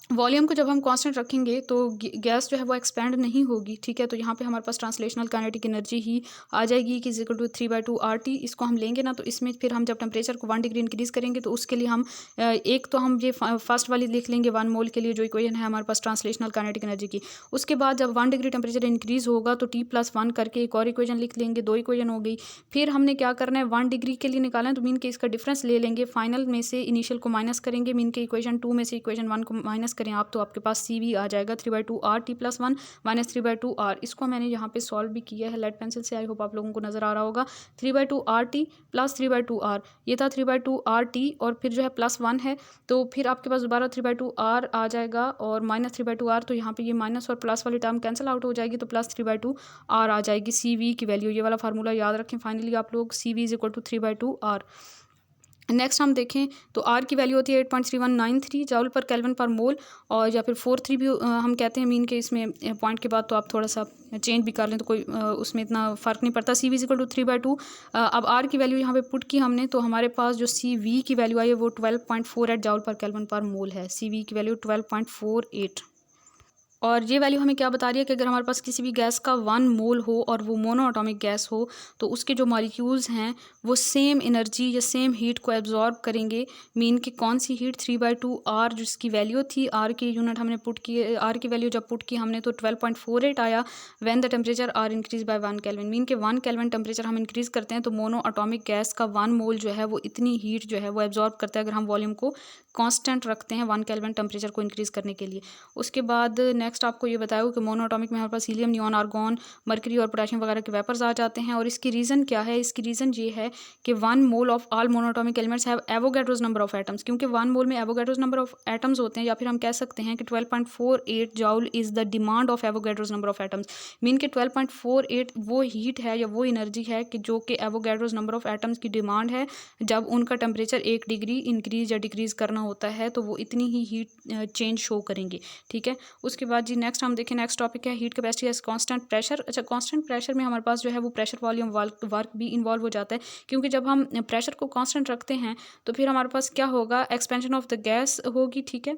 Volume को जब हम कांस्टेंट रखेंगे तो गैस जो है वो एक्सपेंड नहीं होगी। ठीक है, तो यहाँ पे हमारे पास ट्रांसलेशनल काइनेटिक एनर्जी ही आ जाएगी कि इक्वल टू 3/2 RT। इसको हम लेंगे ना तो इसमें फिर हम जब टेम्परेचर को 1 डिग्री इंक्रीज़ करेंगे तो उसके लिए हम एक तो हम ये फर्स्ट वाली लिख लेंगे 1 मोल के लिए जो इक्वेशन है हमारे पास ट्रांसलेशनल काइनेटिक एनर्जी की। उसके बाद जब 1 डिग्री टेम्परेचर इंक्रीज़ होगा तो T+1 करके एक और इक्वेशन लिख लेंगे, 2 इक्वेशन हो गई। फिर हमने क्या करना है 1 डिग्री के लिए निकालना है तो मीन के इसका डिफरेंस ले लेंगे, फाइनल में से इनिशियल को माइनस करेंगे, मीन के इक्वेशन 2 में से इक्वेशन 1 को माइनस करें आप तो आपके पास CV आ जाएगा 3/2 RT+1 माइनस 3/2 R। इसको मैंने यहाँ पे सॉल्व भी किया है लेड पेंसिल से, आई होप आप लोगों को नजर आ रहा होगा। 3/2 RT प्लस 3/2 R, ये था 3/2 RT और फिर जो है +1 है तो फिर आपके पास दोबारा 3/2 R आ जाएगा और माइनस 3/2 R, तो यहाँ पे ये माइनस और प्लस वाली टर्म कैंसिल आउट हो जाएगी तो प्लस 3/2 R आ जाएगी। CV की वैल्यू, ये वाला फार्मूला याद रखें फाइनली आप लोग, CV is equal to 3/2 R। Next हम देखें तो R की वैल्यू होती है 8.3193 जूल पर केल्विन पर मोल, और या फिर 43 भी हम कहते हैं मीन के, इसमें पॉइंट के बाद तो आप थोड़ा सा चेंज भी कर लें तो कोई उसमें इतना फ़र्क नहीं पड़ता। CV is equal to 3/2। अब R की वैल्यू यहाँ पे पुट की हमने तो हमारे पास जो CV की वैल्यू आई है वो 12.48 जूल पर केल्विन पर मोल है। CV की वैल्यू 12.48, और ये वैल्यू हमें क्या बता रही है कि अगर हमारे पास किसी भी गैस का 1 मोल हो और वो मोनो एटॉमिक गैस हो तो उसके जो मॉलिक्यूल्स हैं वो सेम एनर्जी या सेम हीट को एब्जॉर्ब करेंगे। मीन कि कौन सी हीट 3/2 R जिसकी वैल्यू थी, R की यूनिट हमने पुट की, R की वैल्यू जब पुट की हमने तो 12.48 आया when the temperature R increase by 1 kelvin. Mean के 1 केल्विन टेम्परेचर हम इंक्रीज़ करते हैं तो मोनो एटॉमिक गैस का 1 मोल जो है वो इतनी हीट जो है वो एब्जॉर्ब करता है अगर हम वॉल्यूम को कांस्टेंट रखते हैं 1 केल्विन टेम्परेचर को इंक्रीज़ करने के लिए। उसके बाद नेक्स्ट आपको ये बताया कि मोनोएटॉमिक में हमारे पास हीलियम, नियॉन, आर्गॉन, मरकरी और पोटेशियम वगैरह के वेपर्स आ जाते हैं। और इसकी रीज़न क्या है, इसकी रीज़न ये है कि 1 mole of all monoatomic elements have Avogadro's number of atoms, क्योंकि 1 मोल में एवोगैड्रोस नंबर ऑफ एटम्स होते हैं, या फिर हम कह सकते हैं कि 12.48 joule is the demand of Avogadro's number of atoms. Mean के 12.48 वो हीट है या वो एनर्जी है कि जो कि एवोगैड्रोस नंबर ऑफ एटम्स की डिमांड है जब उनका टेम्परेचर 1 डिग्री इंक्रीज़ या डिक्रीज़ करना होता है तो वो इतनी ही हीट चेंज शो करेंगे। ठीक है, उसके बाद बाद जी नेक्स्ट हम देखें, नेक्स्ट टॉपिक है heat capacity as constant pressure. अच्छा, कांस्टेंट प्रेशर में हमारे पास जो है वो प्रेशर वॉल्यूम वर्क भी इन्वॉल्व हो जाता है, क्योंकि जब हम प्रेशर को कांस्टेंट रखते हैं तो फिर हमारे पास क्या होगा, एक्सपेंशन ऑफ द गैस होगी, ठीक है,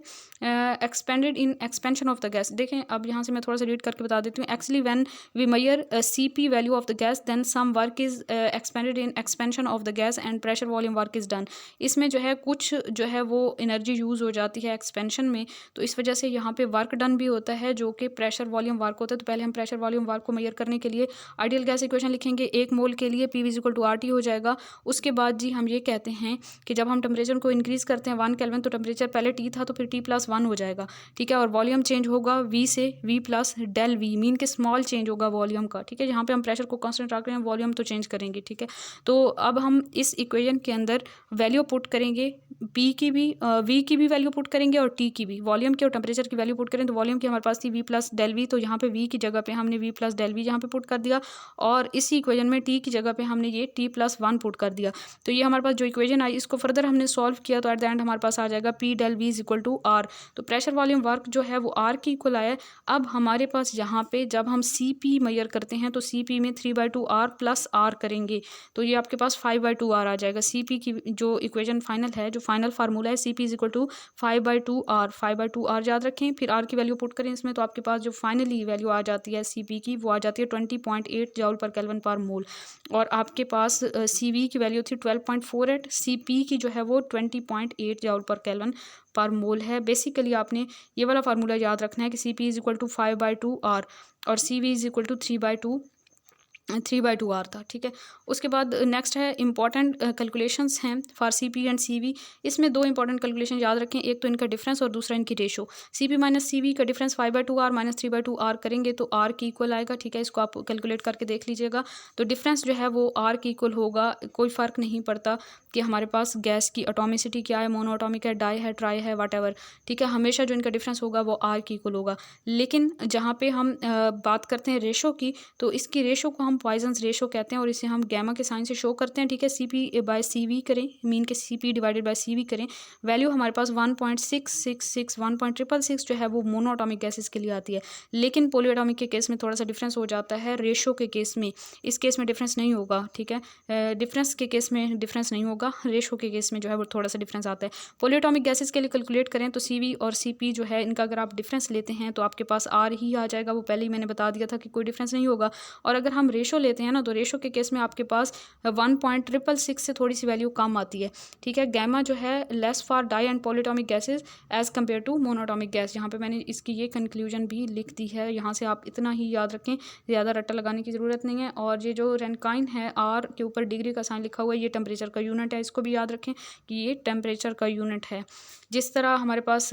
expanded in expansion of the gas. देखें अब यहाँ से मैं थोड़ा सा रीड करके बता देती हूँ। Actually when we measure CP value of the gas then some work is expended in expansion of the gas and pressure volume work is done. इसमें जो है कुछ जो है वो एनर्जी यूज़ हो जाती है एक्सपेंशन में, तो इस वजह से यहाँ पे वर्क डन भी होता है जो कि प्रेशर वॉल्यूम वर्क होता है। तो पहले हम प्रेशर वॉल्यूम वर्क को मेजर करने के लिए आइडियल गैस इक्वेशन लिखेंगे। 1 मोल के लिए PV = RT हो जाएगा। उसके बाद जी हम ये कहते हैं कि जब हम टेम्परेचर को इंक्रीज़ करते हैं 1 केल्विन, तो टेम्परेचर पहले T था तो फिर T+1 हो जाएगा, ठीक है, और वॉल्यूम चेंज होगा V से V plus del V, mean के स्मॉल चेंज होगा वॉल्यूम का, ठीक है। यहाँ पे हम प्रेशर को कांस्टेंट रख रहे हैं, वॉल्यूम तो चेंज करेंगे, ठीक है। तो अब हम इस इक्वेशन के अंदर वैल्यू पुट करेंगे, P की भी V की भी वैल्यू पुट करेंगे और T की भी, वॉल्यूम की और टेम्परेचर की वैल्यू पुट करें तो वॉल्यूम की हमारे पास थी V प्लस डेल V, तो यहाँ पे V की जगह पे हमने V प्लस डेल V यहाँ पे पुट कर दिया, और इसी इक्वेशन में T की जगह पे हमने ये T+1 पुट कर दिया। तो ये हमारे पास जो इक्वेशन आई, इसको फर्दर हमने सॉल्व किया तो एट द एंड हमारे पास आ जाएगा P डेल V = R। तो प्रेशर वॉल्यूम वर्क जो है वो R की इक्वल आया है। अब हमारे पास यहाँ पे जब हम CP मेजर करते हैं तो CP में 3/2 R प्लस R करेंगे तो ये आपके पास 5/2 R आ जाएगा। CP की जो इक्वेशन फाइनल है, जो फाइनल फार्मूला है, CP = 5/2 R, 5/2 R याद रखें, फिर R की वैल्यू पुट करें इसमें, तो आपके पास जो फाइनली वैल्यू आ जाती है CP की, वो आ जाती है 20.8 जूल पर केल्विन पर मोल, और आपके पास CV की वैल्यू थी 12.48, CP की जो है वो 20.8 जूल पर केल्विन पर मोल है। बेसिकली आपने ये वाला फार्मूला याद रखना है कि CP = 5/2 R और CV = 3/2 R था, ठीक है। उसके बाद नेक्स्ट है इंपॉर्टेंट कैलकुलेशंस हैं फॉर CP एंड CV। इसमें 2 इंपॉर्टेंट कैलकुलेशन याद रखें, एक तो इनका डिफरेंस और दूसरा इनकी रेशो। CP माइनस CV का डिफरेंस 5/2 R माइनस 3/2 R करेंगे तो R की इक्वल आएगा, ठीक है। इसको आप कैलकुलेट करके देख लीजिएगा। तो डिफरेंस जो है वो R की इक्वल होगा, कोई फ़र्क नहीं पड़ता कि हमारे पास गैस की एटॉमिसिटी क्या है, मोनो एटॉमिक है, डाई है, ट्राई है, वट ठीक है, हमेशा जो इनका डिफरेंस होगा वो R की इक्वल होगा। लेकिन जहाँ पे हम बात करते हैं रेशो की, तो इसकी रेशो को हम पॉइजन्स रेशो कहते हैं और इसे हम गैमा के साइन से शो करते हैं, ठीक है। CP/CV करें, मीन के CP / CV करें, वैल्यू हमारे पास 1.666 1.666 जो है वो मोनो एटॉमिक गैसेस के लिए आती है। लेकिन पॉली एटॉमिक के केस में थोड़ा सा डिफरेंस हो जाता है रेशो के केस में, इस केस में डिफरेंस नहीं होगा, ठीक है। डिफरेंस के केस में डिफरेंस नहीं होगा, रेशो के केस में जो है वो थोड़ा सा डिफरेंस आता है। पॉली एटॉमिक गैसेस के लिए कैलकुलेट करें तो CV और CP जो है इनका अगर आप डिफरेंस लेते हैं तो आपके पास R ही आ जाएगा, वो पहले ही मैंने बता दिया था कि कोई डिफरेंस नहीं होगा। और अगर हम रेशो लेते हैं ना, तो रेशो के केस में आपके पास 1.666 से थोड़ी सी वैल्यू कम आती है, ठीक है। गैमा जो है less for di and polyatomic gases as compare to monoatomic gas. यहाँ पे मैंने इसकी ये कंक्लूजन भी लिख दी है, यहाँ से आप इतना ही याद रखें, ज़्यादा रट्टा लगाने की ज़रूरत नहीं है। और ये जो रैंकाइन है, R के ऊपर डिग्री का साइन लिखा हुआ है, ये टेम्परेचर का यूनिट है, इसको भी याद रखें कि ये टेम्परेचर का यूनिट है। जिस तरह हमारे पास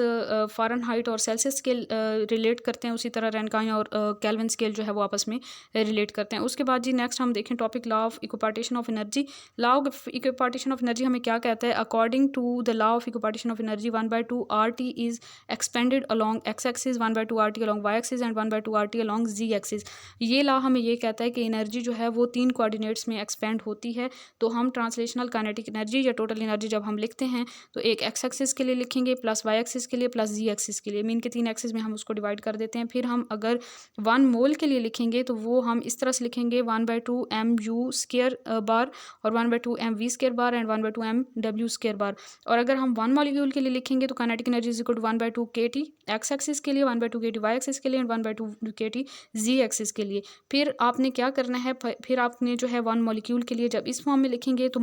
फ़ारेनहाइट और सेल्सियस स्केल रिलेट करते हैं, उसी तरह रैंकाइन और केल्विन स्केल जो है वो आपस में रिलेट करते हैं। उसके बाद जी नेक्स्ट हम देखें topic law of equipartition of energy. Law of equipartition of energy हमें क्या कहता है, according to the law of equipartition of energy 1/2 RT is expended along x axis, 1/2 RT along y axis and 1/2 RT along z axis. ये law हमें ये कहता है कि एनर्जी जो है वो 3 कोऑर्डिनेट्स में एक्सपेंड होती है। तो हम ट्रांसलेशनल काइनेटिक एनर्जी या टोटल एनर्जी जब हम लिखते हैं तो एक x एक्सिस के लिए लिखेंगे, प्लस y एक्सिस के लिए, प्लस z एक्सिस के लिए, मीन के 3 एक्सिस में हम उसको डिवाइड कर देते हैं। फिर हम अगर 1 मोल के लिए लिखेंगे तो वो हम इस तरह से लिखेंगे 1/2 mu² बार और 1/2 mv² बार एंड 1/2 mw² बार। और अगर हम 1 मॉलिक्यूल के लिए लिखेंगे तो kinetic energy is equal to 1/2 kT x axis के लिए, 1/2 kT y एक्सिस के लिए एंड 1/2 kT z एक्सिस के लिए। फिर आपने क्या करना है, फिर आपने जो है 1 मॉलिक्यूल के लिए जब इस फॉर्म में लिखेंगे तो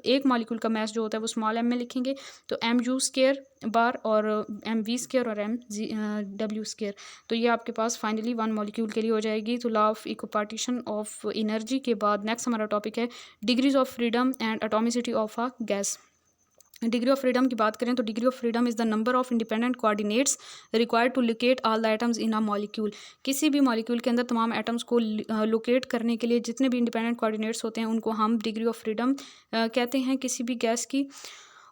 एक मॉलिक्यूल का मास जो होता है वो स्मॉल m में लिखेंगे, तो mu² बार और mv² और mw²। तो ये आपके पास फाइनली 1 मॉलिक्यूल के लिए हो जाएगी। तो law of equipartition of energy के बाद नेक्स्ट हमारा टॉपिक है degrees of freedom and atomicity of a gas. Degree of freedom की बात करें तो degree of freedom is the number of independent coordinates required to locate all the atoms in a molecule. किसी भी molecule के अंदर तमाम एटम्स को लोकेट करने के लिए जितने भी इंडिपेंडेंट कोऑर्डिनेट्स होते हैं उनको हम डिग्री ऑफ फ्रीडम कहते हैं किसी भी गैस की।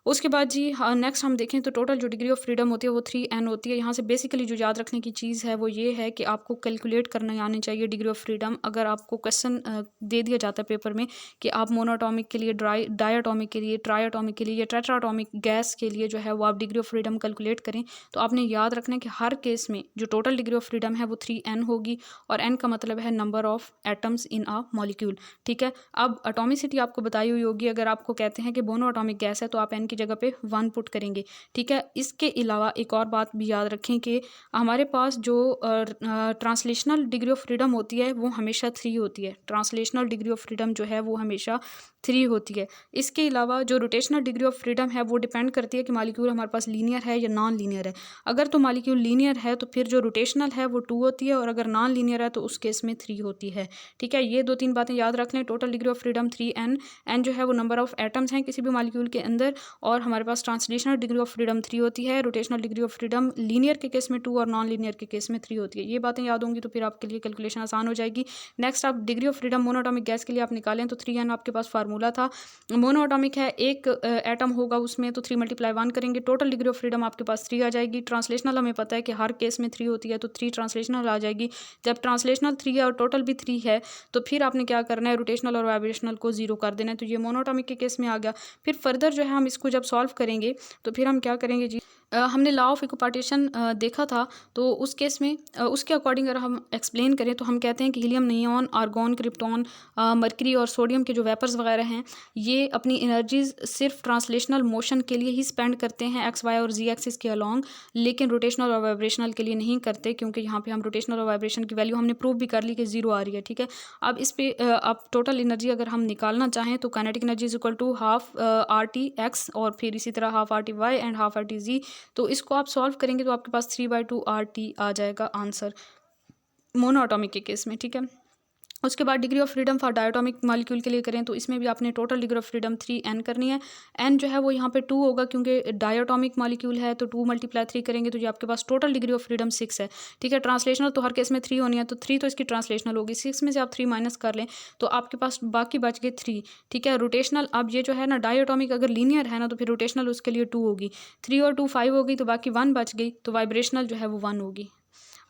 उसके बाद जी नेक्स्ट हम देखें तो टोटल जो डिग्री ऑफ फ्रीडम होती है वो 3n होती है। यहाँ से बेसिकली जो याद रखने की चीज़ है वो ये है कि आपको कैलकुलेट करना आनी चाहिए डिग्री ऑफ फ्रीडम। अगर आपको क्वेश्चन दे दिया जाता है पेपर में कि आप मोनोटॉमिक के लिए, डायटॉमिक के लिए, ट्राइटॉमिक के लिए या टेट्राटॉमिक गैस के लिए जो है वो आप डिग्री ऑफ फ्रीडम कैलकुलेट करें, तो आपने याद रखना है कि हर केस में जो टोटल डिग्री ऑफ फ्रीडम है वो 3n होगी, और n का मतलब है number of atoms in a molecule. ठीक है, अब एटॉमिसिटी आपको बताई हुई होगी। अगर आपको कहते हैं कि मोनो एटॉमिक गैस है तो आप n की जगह पे 1 पुट करेंगे। ठीक है, इसके अलावा एक और बात भी याद रखें कि हमारे पास जो ट्रांसलेशनल डिग्री ऑफ फ्रीडम होती है वो हमेशा 3 होती है। ट्रांसलेशनल डिग्री ऑफ फ्रीडम जो है वो हमेशा 3 होती है। इसके अलावा जो रोटेशनल डिग्री ऑफ फ्रीडम है वो डिपेंड करती है कि मॉलिक्यूल हमारे पास लीनियर है या नॉन लीनियर है। अगर तो मॉलिक्यूल लीनियर है तो फिर जो रोटेशनल है वो 2 होती है, और अगर नॉन लीनियर है तो उस केस में 3 होती है। ठीक है, ये 2-3 बातें याद रख लें। Total degree of freedom 3n, n जो है वो नंबर ऑफ एटम्स हैं किसी भी मॉलिक्यूल के अंदर, और हमारे पास ट्रांसलेशनल डिग्री ऑफ फ्रीडम 3 होती है। Rotational degree of freedom linear के केस में 2 और नॉन लीनियर के केस में 3 होती है। ये बातें याद होंगी तो फिर आपके लिए कैलकुलेशन आसान हो जाएगी। नेक्स्ट, आप degree of freedom monoatomic gas के लिए आप निकालें तो 3n आपके पास फार्मूला था। मोनोटॉमिक है, एक एटम होगा उसमें, तो 3 × 1 करेंगे, टोटल डिग्री ऑफ फ्रीडम आपके पास 3 आ जाएगी। ट्रांसलेशनल हमें पता है कि हर केस में 3 होती है, तो 3 ट्रांसलेशनल आ जाएगी। जब ट्रांसलेशनल 3 है और टोटल भी 3 है तो फिर आपने क्या करना है, रोटेशनल और वाइब्रेशनल को 0 कर देना है। तो ये मोनोटॉमिक के केस में आ गया। फिर फर्दर जो है हम इसको जब सॉल्व करेंगे तो फिर हम क्या करेंगे जी, हमने लॉ ऑफ इक्विपार्टीशन देखा था, तो उस केस में उसके अकॉर्डिंग अगर हम एक्सप्लेन करें तो हम कहते हैं कि helium, neon, argon, krypton, mercury और सोडियम के जो वेपर्स वगैरह हैं ये अपनी एनर्जीज सिर्फ ट्रांसलेशनल मोशन के लिए ही स्पेंड करते हैं एक्स, वाई और जी एक्सिस के अलॉन्ग, लेकिन रोटेशनल और वाइब्रेशनल के लिए नहीं करते, क्योंकि यहाँ पे हम रोटेशनल और वाइब्रेशन की वैल्यू हमने प्रूव भी कर ली कि 0 आ रही है। ठीक है, अब इस पे अब टोटल एनर्जी अगर हम निकालना चाहें तो kinetic energy is equal to half RT x, और फिर इसी तरह half RT y and half RT z। तो इसको आप सॉल्व करेंगे तो आपके पास 3/2 RT आ जाएगा आंसर मोनोएटॉमिक के केस में। ठीक है, उसके बाद degree of freedom for diatomic molecule के लिए करें तो इसमें भी आपने total degree of freedom 3n करनी है। n जो है वो यहाँ पे 2 होगा क्योंकि डायटोमिक मॉलिक्यूल है, तो 2 × 3 करेंगे तो ये आपके पास टोटल डिग्री ऑफ फ्रीडम 6 है। ठीक है, ट्रांसलेशनल तो हर केस में 3 होनी है, तो 3 तो इसकी ट्रांसलेशनल होगी, 6 में से आप 3 माइनस कर लें तो आपके पास बाकी बच गए 3। ठीक है, रोटेशनल अब ये जो है ना डायटोमिक अगर लीनियर है ना तो फिर रोटेशनल उसके लिए 2 होगी, 3 और 2 5 होगी, तो बाकी 1 बच गई, तो वाइब्रेशनल जो है वो 1 होगी।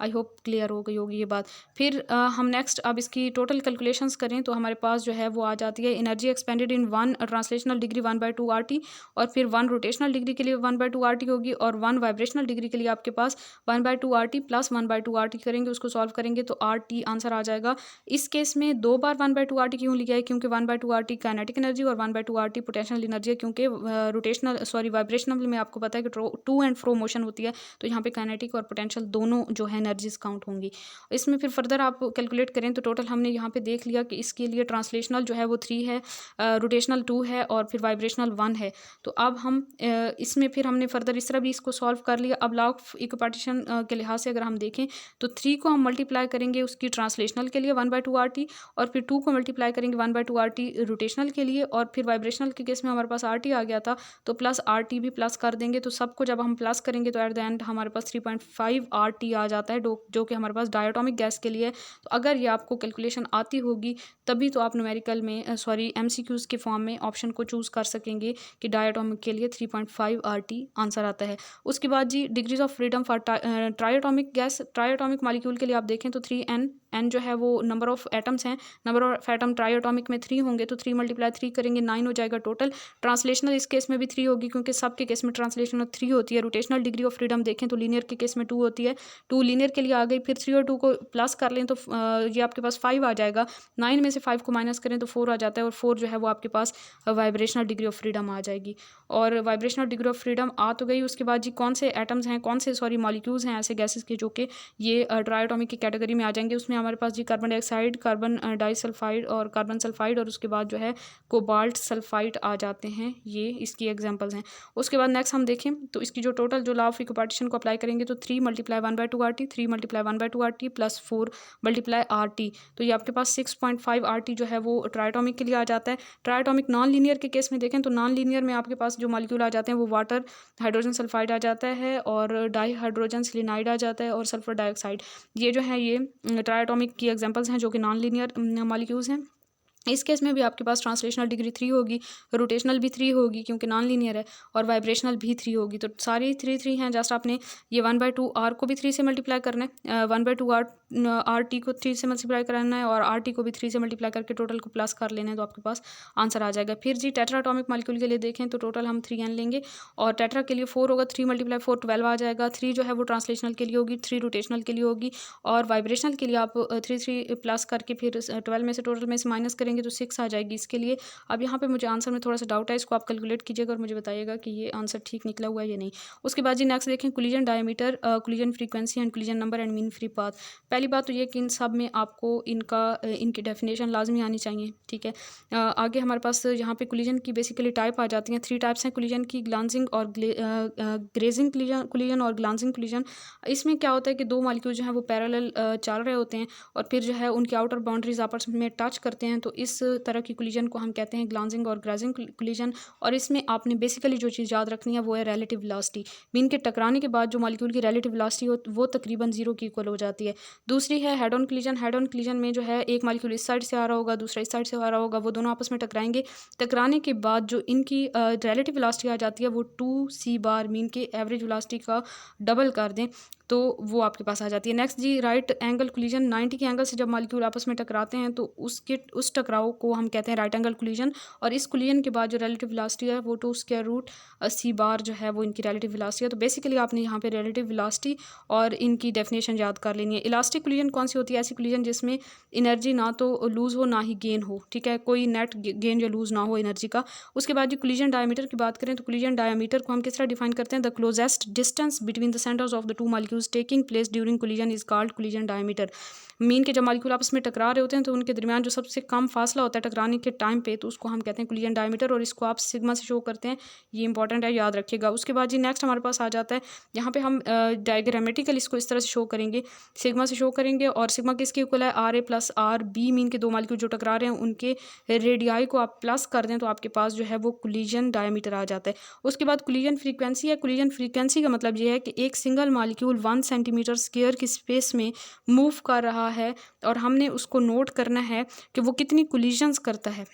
आई होप क्लियर हो गई होगी ये बात। फिर हम नेक्स्ट अब इसकी टोटल कैलकुलेशंस करें तो हमारे पास जो है वो आ जाती है एनर्जी एक्सपेंडेड इन 1 ट्रांसलेशनल डिग्री 1/2 RT, और फिर 1 रोटेशनल डिग्री के लिए 1/2 RT होगी, और 1 वाइब्रेशनल डिग्री के लिए आपके पास 1/2 RT प्लस 1/2 RT करेंगे, उसको सॉल्व करेंगे तो RT आंसर आ जाएगा। इस केस में 2 बार 1/2 RT क्यों लिया है, क्योंकि 1/2 RT काइनेटिक एनर्जी और 1/2 RT पोटेंशियल एनर्जी है, क्योंकि वाइब्रेशनल में आपको पता है कि टू एंड फ्रो मोशन होती है, तो यहाँ पे काइनेटिक और पोटेंशियल दोनों जो है एनर्जीज काउंट होंगी। इसमें फिर फर्दर आप कैलकुलेट करें तो टोटल हमने यहाँ पे देख लिया कि इसके लिए ट्रांसलेशनल जो है वो 3 है, रोटेशनल 2 है, और फिर वाइब्रेशनल 1 है। तो अब हम इसमें फिर हमने फर्दर इस तरह भी इसको सॉल्व कर लिया। अब लॉ ऑफ इक्विपार्टीशन के लिहाज से अगर हम देखें तो 3 को हम मल्टीप्लाई करेंगे उसकी ट्रांसलेशनल के लिए 1/2 RT, और फिर 2 को मल्टीप्लाई करेंगे 1/2 RT रोटेशनल के लिए, और फिर वाइब्रेशनल के केस में हमारे पास RT आ गया था तो प्लस RT भी प्लस कर देंगे। तो सबको जब हम प्लस करेंगे तो एट द एंड हमारे पास 3.5 RT आ जाता है, जो कि हमारे पास डायटोमिक गैस के लिए। तो अगर ये आपको कैलकुलेशन आती होगी तभी तो आप न्यूमेरिकल में MCQs के फॉर्म में ऑप्शन को चूज़ कर सकेंगे कि डायटोमिक के लिए 3.5 RT आंसर आता है। उसके बाद जी degrees of freedom for triatomic gas, triatomic molecule के लिए आप देखें तो 3n, n जो है वो नंबर ऑफ एटम्स हैं, नंबर ऑफ एटम ट्राइटोमिक में 3 होंगे, तो 3 × 3 करेंगे 9 हो जाएगा टोटल। ट्रांसलेशनल इस केस में भी 3 होगी क्योंकि सबके केस में ट्रांसलेशनल 3 होती है। रोटेशनल डिग्री ऑफ फ्रीडम देखें तो लीनियर के केस में 2 होती है, 2 लीनियर के लिए आ गई, फिर 3 और 2 को प्लस कर लें तो ये आपके पास 5 आ जाएगा, 9 में से 5 को माइनस करें तो 4 आ जाता है, और 4 जो है वो आपके पास वाइब्रेशनल डिग्री ऑफ फ्रीडम आ जाएगी। और वाइब्रेशनल डिग्री ऑफ फ्रीडम आ तो गई। उसके बाद जी कौन से एटम्स हैं, कौन से मॉलिक्यूल्स हैं ऐसे गैसेस के जो कि ये ट्राइटोमिक की कैटेगरी में आ जाएंगे। उसमें हमारे पास जी कार्बन डाइऑक्साइड, कार्बन डाइसल्फाइड और कार्बन सल्फाइड, और उसके बाद जो है कोबाल्ट सल्फाइड आ जाते हैं। ये इसकी एग्जांपल्स हैं। उसके बाद नेक्स्ट हम देखें तो इसकी जो टोटल जो लॉ ऑफ इक्विपार्टीशन को अप्लाई करेंगे तो 3 × 1/2 RT, 3 × 1/2 RT प्लस 4 × RT, तो ये आपके पास 6.5 RT जो है वो ट्राइटोमिक के लिए आ जाता है। ट्राइटोमिक नॉन लीनियर के केस में देखें तो नॉन लीनियर में आपके पास जो मॉलिक्यूल आ जाते हैं वो वाटर हाइड्रोजन सल्फाइड आ जाता है, और डाई हाइड्रोजन सिलिनाइड आ जाता है, और सल्फर डाइऑक्साइड। ये जो है ये ट्राइटोमिक की एग्जांपल्स हैं जो कि नॉन लीनियर मॉलिक्यूल्स हैं। इस केस में भी आपके पास ट्रांसलेशनल डिग्री 3 होगी, रोटेशनल भी 3 होगी क्योंकि नॉन लीनियर है, और वाइब्रेशनल भी 3 होगी। तो सारी 3 हैं। जस्ट आपने ये 1/2 आर को भी 3 से मल्टीप्लाई करना है, 1/2 आर टी को 3 से मल्टीप्लाई कराना है, और आर टी को भी 3 से मल्टीप्लाई करके टोटल को प्लस कर लेना है, तो आपके पास आंसर आ जाएगा। फिर जी टेट्रा एटॉमिक मॉलिक्यूल के लिए देखें तो टोटल हम 3n लेंगे, और टेट्रा के लिए 4 होगा, 3 × 4 12 आ जाएगा। 3 जो है वो ट्रांसलेशनल के लिए होगी, 3 रोटेशनल के लिए होगी, और वाइब्रेशनल के लिए आप 3 प्लस करके फिर 12 में से टोटल में से माइनस करेंगे तो 6 आ जाएगी इसके लिए। अब यहाँ पे मुझे आंसर में थोड़ा सा डाउट है, इसको आप कैलकुलेट कीजिएगा और मुझे बताइएगा कि ये आंसर ठीक निकला हुआ है या नहीं। उसके बाद जी नेक्स्ट देखें collision diameter, collision frequency and collision number and mean free path. पहली बात तो ये कि इन सब में आपको इनकी डेफिनेशन लाजमी आनी चाहिए, ठीक है। आगे हमारे पास यहाँ पे कोलिजन की बेसिकली टाइप आ जाती हैं, 3 टाइप्स हैं कोलिजन की, ग्लांजिंग और ग्रेजिंग कोलिजन और ग्लांजिंग कोलिजन। इसमें क्या होता है कि दो मॉलिक्यूल जो है वो पैरेलल चल रहे होते हैं और फिर जो है उनकी आउटर बाउंड्रीज आपस में टच करते हैं, तो इस तरह की कोलिजन को हम कहते हैं ग्लांजिंग और ग्रेजिंग कोलिजन। और इसमें आपने बेसिकली जो चीज़ याद रखनी है वो है रिलेटिव वेलोसिटी। मीन के टकराने के बाद जो मॉलिक्यूल की रिलेटिव वेलोसिटी हो वो तकरीबन 0 की इक्वल हो जाती है। दूसरी है head on collision. Head on collision में जो है एक मॉलिक्यूल इस साइड से आ रहा होगा, दूसरा इस साइड से आ रहा होगा, वो दोनों आपस में टकराएंगे। टकराने के बाद जो इनकी रिलेटिव वेलोसिटी आ जाती है वो 2c बार मीन के एवरेज वेलोसिटी का डबल कर दें तो वो आपके पास आ जाती है। नेक्स्ट जी राइट एंगल कोलिजन। 90 के एंगल से जब मॉलिक्यूल आपस में टकराते हैं तो उस टकराव को हम कहते हैं राइट एंगल कोलिजन। और इस कोलिजन के बाद जो रिलेटिव वेलोसिटी है वो 2√c बार जो है वो इनकी रिलेटिव वेलोसिटी है। तो बेसिकली आपने यहाँ पे रिलेटिव वेलोसिटी और इनकी डेफिनेशन याद कर लेनी है। इलास्टिक कोलिजन कौन सी होती है? ऐसी कोलिजन जिसमें एनर्जी ना तो लूज़ हो ना ही गेन हो, ठीक है, कोई नेट गेन या लूज़ ना हो एनर्जी का। उसके बाद जो कोलिजन डायमीटर की बात करें तो कोलिजन डायमीटर को हम किस तरह डिफाइन करते हैं? The closest distance between the centres of the two molecules taking place during collision is called collision diameter. Mean के जब मॉलिक्यूल आपस में टकरा रहे होते हैं तो उनके दरमियान जो सबसे कम फासला होता है टकराने के टाइम पे, तो उसको हम कहते हैं कोलिजन डायमीटर, और इसको आप सिग्मा से शो करते हैं। ये इंपॉर्टेंट है, याद रखिएगा। उसके बाद जी नेक्स्ट हमारे पास आ जाता है, यहाँ पे हम डायग्रामेटिकल इसको इस तरह से शो करेंगे, सिग्मा से शो करेंगे, और सिग्मा किसके इक्वल है? RA + RB। मीन के दो मॉलिक्यूल जो टकरा रहे हैं उनके रेडियाई को आप प्लस कर दें तो आपके पास जो है वो कोलिजन डायमीटर आ जाता है। उसके बाद कोलिजन फ्रीक्वेंसी है। कोलिजन फ्रीक्वेंसी का मतलब ये है कि एक सिंगल मॉलिक्यूल 1 सेंटीमीटर स्क्वायर की स्पेस में मूव कर रहा है और हमने उसको नोट करना है कि वो कितनी कोलिजन्स करता है,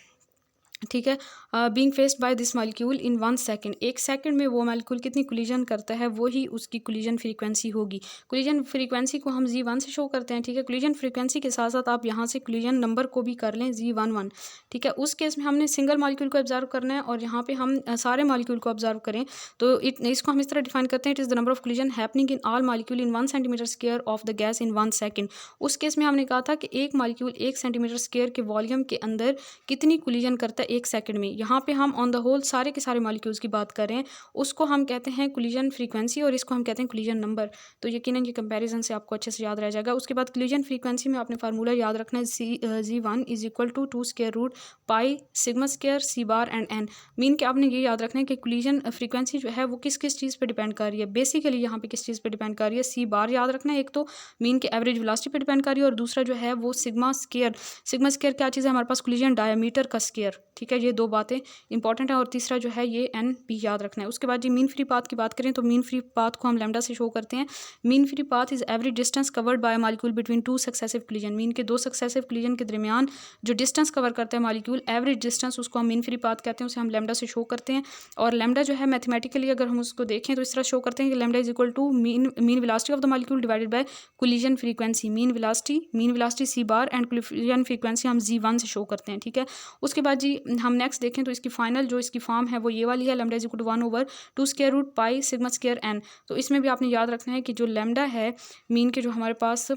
ठीक है। Being faced by this molecule in 1 second. 1 second में वो मॉलिक्यूल कितनी कोलिजन करता है वो ही उसकी कोलिजन फ्रीक्वेंसी होगी। कोलिजन फ्रीक्वेंसी को हम Z1 से शो करते हैं, ठीक है। कोलिजन फ्रीक्वेंसी के साथ साथ आप यहाँ से कोलिजन नंबर को भी कर लें Z11, ठीक है। उस केस में हमने सिंगल मॉलिक्यूल को ऑब्जर्व करना है और यहाँ पे हम सारे मॉलिक्यूल को ऑब्जर्व करें तो इसको हम इस तरह डिफाइन करते हैं, it is the number of collision happening in all molecule in 1 centimetre square of the gas in 1 second. उस केस में हमने कहा था कि एक मॉलिक्यूल 1 सेंटीमीटर स्क्वायर के वॉल्यूम के अंदर कितनी कोलिजन करता है 1 सेकंड में। यहाँ पे हम ऑन द होल सारे के सारे मॉलिक्यूल्स की बात कर रहे हैं, उसको हम कहते हैं कोलिजन फ्रीक्वेंसी और इसको हम कहते हैं कोलिजन नंबर। तो यकीनन ये कंपैरिजन से आपको अच्छे से याद रह जाएगा। उसके बाद कोलिजन फ्रीक्वेंसी में आपने फार्मूला याद रखना है, Z1 = 2√πσ² C⁻r and n। Mean के आपने ये याद रखना है कि कोलिजन फ्रीक्वेंसी जो है वो किस किस चीज़ पे डिपेंड कर रही है। बेसिकली यहाँ पे किस चीज़ पे डिपेंड कर रही है? C⁻ याद रखना है, एक तो मीन के एवरेज वेलोसिटी पे डिपेंड कर रही है, और दूसरा जो है वो सिग्मा स्क्वायर। सिग्मा स्क्वायर क्या चीज़ है? हमारे पास कोलिजन डायमीटर का स्क्वायर, ठीक है। ये दो बातें इंपॉर्टेंट है, और तीसरा जो है ये n भी याद रखना है। उसके बाद जी मीन फ्री पाथ की बात करें तो मीन फ्री पाथ को हम लैम्डा से शो करते हैं। Mean free path is average distance covered by molecule between 2 successive collision. Mean के 2 सक्सेसिव कोलिजन के दरमियान जो डिस्टेंस कवर करता है मॉलिक्यूल, एवरेज डिस्टेंस, उसको हम मीन फ्री पाथ कहते हैं, उसे हम लैम्डा से शो करते हैं। और लैम्डा जो है मैथमेटिकली अगर हम उसको देखें तो इस तरह शो करते हैं कि lambda = mean velocity of the molecule divided by collision frequency. Mean velocity C⁻ and collision frequency हम Z1 से शो करते हैं, ठीक है। उसके बाद जी हम नेक्स्ट देखें तो इसकी फाइनल जो इसकी फॉर्म है वो ये वाली है, लैम्डा = 1/2√πσ²n। तो इसमें भी आपने याद रखना है कि जो लैम्डा है मीन के जो हमारे पास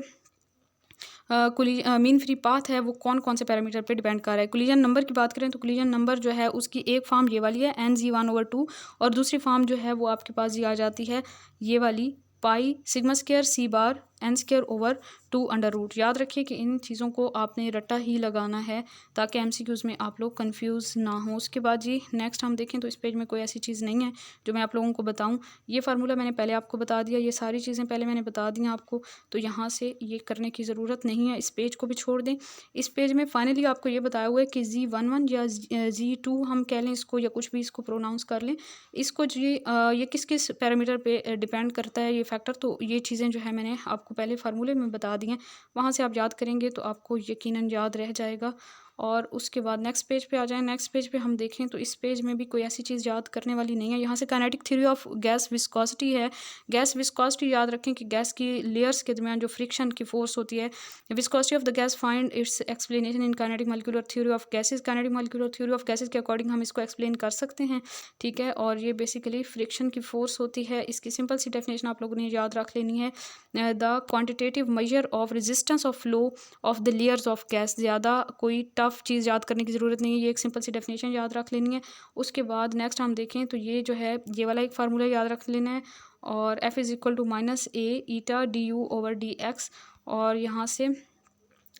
मीन फ्री पाथ है वो कौन कौन से पैरामीटर पे डिपेंड कर रहा है। कोलिजन नंबर की बात करें तो कोलिजन नंबर जो है उसकी एक फॉर्म ये वाली है NZ1/2, और दूसरी फॉर्म जो है वो आपके पास ये आ जाती है ये वाली πσ² C⁻n²/2 याद रखिए कि इन चीज़ों को आपने रट्टा ही लगाना है ताकि MCQs में आप लोग कंफ्यूज ना हो। उसके बाद जी नेक्स्ट हम देखें तो इस पेज में कोई ऐसी चीज़ नहीं है जो मैं आप लोगों को बताऊं। ये फार्मूला मैंने पहले आपको बता दिया, ये सारी चीज़ें पहले मैंने बता दी आपको, तो यहाँ से ये करने की ज़रूरत नहीं है। इस पेज को भी छोड़ दें। इस पेज में फाइनली आपको ये बताया हुआ है कि Z11 या Z2 हम कह लें इसको, या कुछ भी इसको प्रोनाउंस कर लें इसको जी, ये किस किस पैरामीटर पे डिपेंड करता है ये फैक्टर। तो ये चीज़ें जो है मैंने आपको पहले फार्मूले में बता दी हैं, वहाँ से आप याद करेंगे तो आपको यकीनन याद रह जाएगा। और उसके बाद नेक्स्ट पेज पे आ जाएँ। नेक्स्ट पेज पे हम देखें तो इस पेज में भी कोई ऐसी चीज़ याद करने वाली नहीं है। यहाँ से kinetic theory of gas viscosity है। गैस विस्कोसिटी याद रखें कि गैस की लेयर्स के दरमियान जो फ्रिक्शन की फोर्स होती है। Viscosity of the gas find its explanation in kinetic molecular theory of gases. Kinetic molecular theory of gases के अकॉर्डिंग हम इसको एक्सप्लेन कर सकते हैं, ठीक है। और ये बेसिकली फ्रिक्शन की फोर्स होती है। इसकी सिंपल सी डेफिनेशन आप लोगों ने याद रख लेनी है, the quantitative measure of resistance of flow of the layers of gas. ज़्यादा कोई टफ चीज़ याद करने की ज़रूरत नहीं है, ये एक सिंपल सी डेफिनेशन याद रख लेनी है। उसके बाद नेक्स्ट हम देखें तो ये जो है ये वाला एक फार्मूला याद रख लेना है, और F is equal to minus A eta d u over d x, और यहाँ से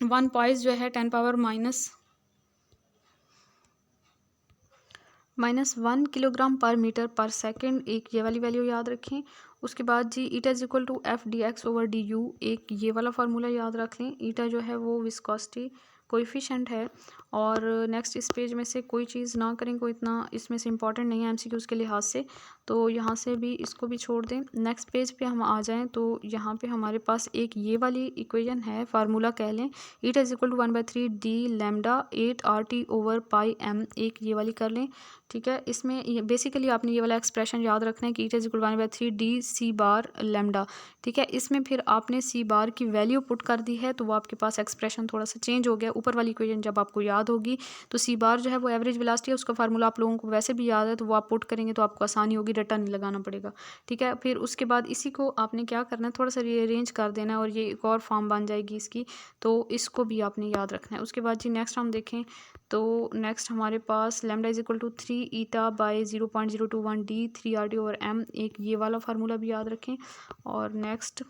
1 पाइस जो है 10 power minus 1 kilogram per metre per second, एक ये वाली वैल्यू याद रखें। उसके बाद जी eta is equal to F d x over d u, एक ये वाला फार्मूला याद रख लें। ईटा जो है वो विस्कोसिटी कोएफिशिएंट है। और नेक्स्ट इस पेज में से कोई चीज़ ना करें, कोई इतना इसमें से इंपॉर्टेंट नहीं है एमसीक्यूज़ के लिहाज से, तो यहाँ से भी इसको भी छोड़ दें। नेक्स्ट पेज पे हम आ जाएं तो यहाँ पे हमारे पास एक ये वाली इक्वेशन है, फार्मूला कह लें। Eta is equal to 1/3 d lambda 8 RT over pi M, एक ये वाली कर लें, ठीक है। इसमें बेसिकली आपने ये वाला एक्सप्रेशन याद रखना है कि eta is equal 1/3 d c bar lambda, ठीक है। इसमें फिर आपने सी बार की वैल्यू पुट कर दी है, तो वो आपके पास एक्सप्रेशन थोड़ा सा चेंज हो गया। ऊपर वाली इक्वेशन जब आपको याद होगी तो सी बार जो है वो एवरेज वेलोसिटी है, उसका फार्मूला आप लोगों को वैसे भी याद है, तो वो आप पुट करेंगे तो आपको आसानी होगी, रट्टा नहीं लगाना पड़ेगा, ठीक है। फिर उसके बाद इसी को आपने क्या करना है, थोड़ा सा रीअरेंज कर देना है और ये एक और फॉर्म बन जाएगी इसकी, तो इसको भी आपने याद रखना है। उसके बाद जी नेक्स्ट हम देखें तो नेक्स्ट हमारे पास lambda is equal to 3 eta by 0.021 d 3 RT over M, एक ये वाला फार्मूला भी याद रखें। और नेक्स्ट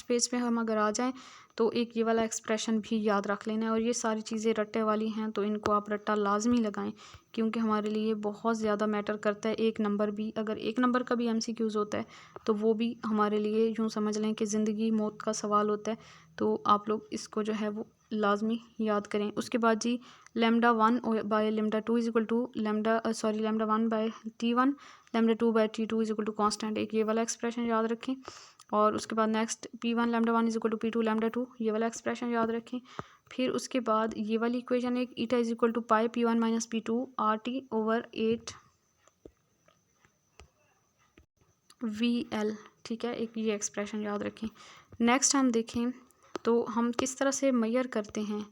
पेज पे हम अगर आ जाएं तो एक ये वाला एक्सप्रेशन भी याद रख लेना है। और ये सारी चीज़ें रट्टे वाली हैं, तो इनको आप रट्टा लाजमी लगाएं, क्योंकि हमारे लिए बहुत ज़्यादा मैटर करता है। एक नंबर भी, अगर एक नंबर का भी MCQs होता है तो वो भी हमारे लिए यूँ समझ लें कि ज़िंदगी मौत का सवाल होता है, तो आप लोग इसको जो है वो लाजमी याद करें। उसके बाद जी lambda 1 by lambda 2 is equal to lambda 1 by T1, lambda 2 by T2 is equal to constant, एक ये वाला एक्सप्रेशन याद रखें। और उसके बाद next P1 lambda 1 is equal to P2 lambda 2, ये वाला एक्सप्रेशन याद रखें। फिर उसके बाद ये वाली इक्वेशन एक eta is equal to pi P1 minus P2 RT over 8 VL, ठीक है, एक ये एक्सप्रेशन याद रखें। नेक्स्ट हम देखें तो हम किस तरह से मेजर करते हैं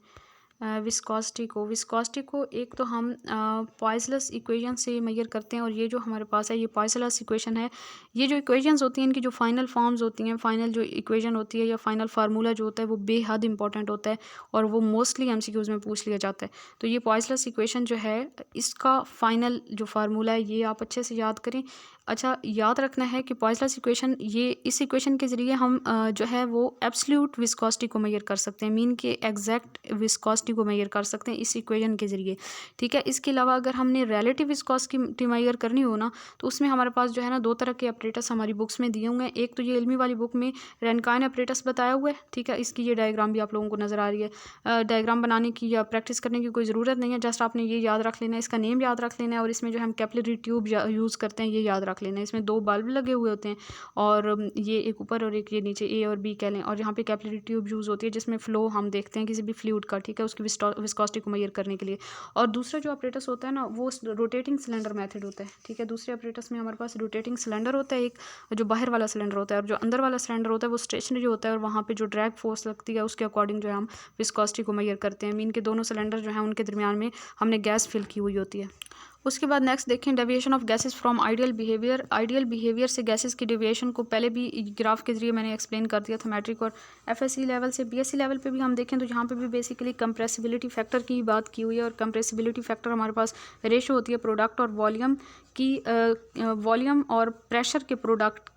विस्कोसिटी को एक तो हम पॉइसलस इक्वेशन से मेजर करते हैं, और ये जो हमारे पास है ये पॉइसलस इक्वेशन है। ये जो इक्वेशंस होती हैं इनकी जो फाइनल फॉर्म्स होती हैं, फाइनल जो इक्वेशन होती है या फाइनल फार्मूला जो होता है वो बेहद इंपॉर्टेंट होता है, और वो मोस्टली MCQs में पूछ लिया जाता है। तो ये पॉइसलस इक्वेशन जो है इसका फाइनल जो फार्मूला है ये आप अच्छे से याद करें। अच्छा, याद रखना है कि पॉइसलस इक्वेशन, ये इस इक्वेशन के ज़रिए हम जो है वो एब्सोल्यूट विस्कोसिटी को मेजर कर सकते हैं, मीन के एग्जैक्ट विस्कोसिटी को मेजर कर सकते हैं इस इक्वेशन के ज़रिए, ठीक है। इसके अलावा अगर हमने रिलेटिव विस्कोसिटी मेजर करनी हो ना, तो उसमें हमारे पास जो है ना 2 तरह के ऑपरेटर्स हमारी बुक्स में दिए हुए हैं। एक तो ये इल्मी वाली बुक में रैनकाइन ऑपरेटर्स बताया हुआ है, ठीक है। इसकी ये डायग्राम भी आप लोगों को नज़र आ रही है। डायग्राम बनाने की या प्रैक्टिस करने की कोई ज़रूरत नहीं है, जस्ट आपने ये याद रख लेना है, इसका नेम याद रख लेना है, और इसमें जो हम कैपिलरी ट्यूब यूज़ करते हैं ये याद रख लेना है। इसमें 2 बल्ब लगे हुए होते हैं, और ये एक ऊपर और एक ये नीचे, A और B कह लें, और यहाँ पे कैपिलरी ट्यूब यूज़ होती है जिसमें फ़्लो हम देखते हैं किसी भी फ्लूइड का, ठीक है, उसकी विस्कोसिटी को मेजर करने के लिए। और दूसरा जो ऑपरेटर्स होता है ना वो रोटेटिंग सिलेंडर मेथड होता है, ठीक है। दूसरे ऑपरेटर्स में हमारे पास रोटेटिंग सिलेंडर होता है, एक जो बाहर वाला सिलेंडर होता है, और जो अंदर वाला सिलेंडर होता है वो स्टेशनरी होता है, और वहाँ पे जो ड्रैग फोर्स लगती है उसके अकॉर्डिंग जो है हम विस्कोसिटी को मेजर करते हैं। मीन के दोनों सिलेंडर जो हैं उनके दरमियान में हमने गैस फिल की हुई होती है। उसके बाद नेक्स्ट देखें deviation of gases from ideal behaviour. Ideal behaviour से गैसेस की डेविएशन को पहले भी ग्राफ के जरिए मैंने एक्सप्लेन कर दिया था मैट्रिक और FSC लेवल से। BSc लेवल पे भी हम देखें तो यहाँ पे भी बेसिकली कंप्रेसिबिलिटी फैक्टर की बात की हुई है, और कंप्रेसिबिलिटी फैक्टर हमारे पास रेशो होती है प्रोडक्ट और वॉल्यूम की, वॉल्यूम और प्रेशर के प्रोडक्ट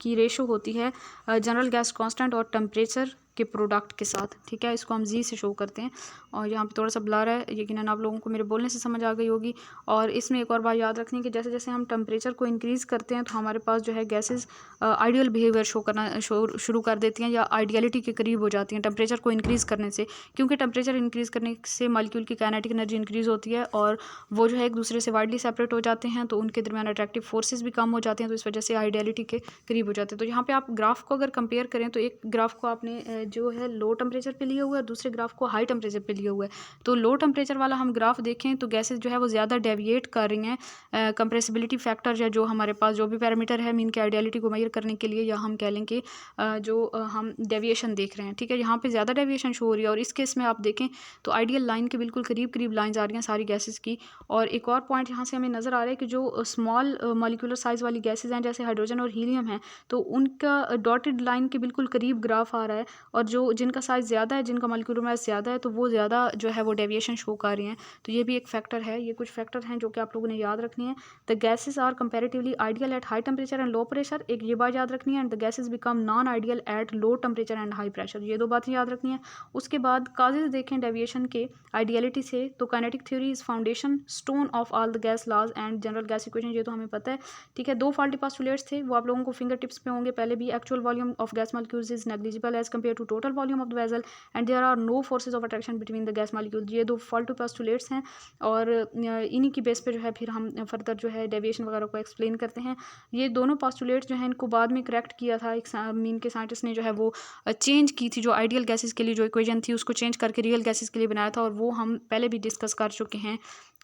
की रेशो होती है जनरल गैस कांस्टेंट और टेम्परेचर के प्रोडक्ट के साथ, ठीक है। इसको हम जी से शो करते हैं, और यहाँ पे थोड़ा सा ब्लर है, यकीनन आप लोगों को मेरे बोलने से समझ आ गई होगी। और इसमें एक और बात याद रखनी है कि जैसे जैसे हम टेम्परेचर को इंक्रीज़ करते हैं तो हमारे पास जो है गैसेस आइडियल बिहेवियर शो करना शुरू कर देती हैं, या आइडियलिटी के करीब हो जाती हैं टेम्परेचर को इंक्रीज़ करने से, क्योंकि टेम्परेचर इंक्रीज़ करने से मॉलिक्यूल की काइनेटिक एनर्जी इंक्रीज़ होती है, और वो जो है एक दूसरे से वाइडली सेपरेट हो जाते हैं, तो उनके दरमियान अट्रैक्टिव फोर्सेज भी कम हो जाते हैं, तो इस वजह से आइडियलिटी के करीब हो जाते हैं। तो यहाँ पे आप ग्राफ को अगर कंपेयर करें तो एक ग्राफ को आपने जो है लो टेम्परेचर पे लिया हुआ है, दूसरे ग्राफ को हाई टेम्परेचर पे लिया हुआ है। तो लो टेम्परेचर वाला हम ग्राफ देखें तो गैसेज जो है वो ज़्यादा डेविएट कर रही हैं कंप्रेसिबिलिटी फैक्टर या जो हमारे पास जो भी पैरामीटर है मीन की आइडियलिटी को मेजर करने के लिए, या हम कह लें कि हम डेविएशन देख रहे हैं, ठीक है। यहाँ पे ज़्यादा डेविएशन शो हो रही है और इस केस में आप देखें तो आइडियल लाइन के बिल्कुल करीब करीब लाइंस आ रही हैं सारी गैसेज की। और एक और पॉइंट यहाँ से हमें नज़र आ रहा है कि जो स्मॉल मॉलिक्यूलर साइज़ वाली गैसेज हैं जैसे हाइड्रोजन और हीलियम है, तो उनका डॉटेड लाइन के बिल्कुल करीब ग्राफ आ रहा है, और जो जिनका साइज़ ज़्यादा है, जिनका मॉलिक्यूलर मास ज़्यादा है, तो वो ज़्यादा जो है वो डेविएशन शो कर रही हैं। तो ये भी एक फैक्टर है। ये कुछ फैक्टर हैं जो कि आप लोगों ने याद रखनी है। The gases are comparatively ideal at high temperature and low pressure, एक ये बात याद रखनी है। And the gases become non ideal at low temperature and high pressure, ये दो बातें याद रखनी है। उसके बाद काजेज देखें डेविएशन के आइडियलिटी से, तो kinetic theory is foundation stone of all the gas laws and general gas equation, ये तो हमें पता है, ठीक है। दो फॉल्टी पोस्टुलेट्स थे, वो आप लोगों को फिंगर टिप्स पे होंगे पहले भी। Actual volume of gas molecules is negligible as compare to total volume of the vessel and there are no forces of attraction between the gas molecule, ये दो फॉल्टी पोस्टुलेट्स हैं। और इन्हीं की बेस पे जो है फिर हम फर्दर जो है डेविएशन वगैरह को एक्सप्लेन करते हैं। ये दोनों पोस्टुलेट्स जो हैं इनको बाद में करेक्ट किया था एक मीन के साइंटिस्ट ने, जो है वो चेंज की थी, जो आइडियल गैसेस के लिए जो इक्वेशन थी उसको चेंज करके रियल गैसेस के लिए बनाया था, और वो हम पहले भी डिस्कस कर चुके हैं।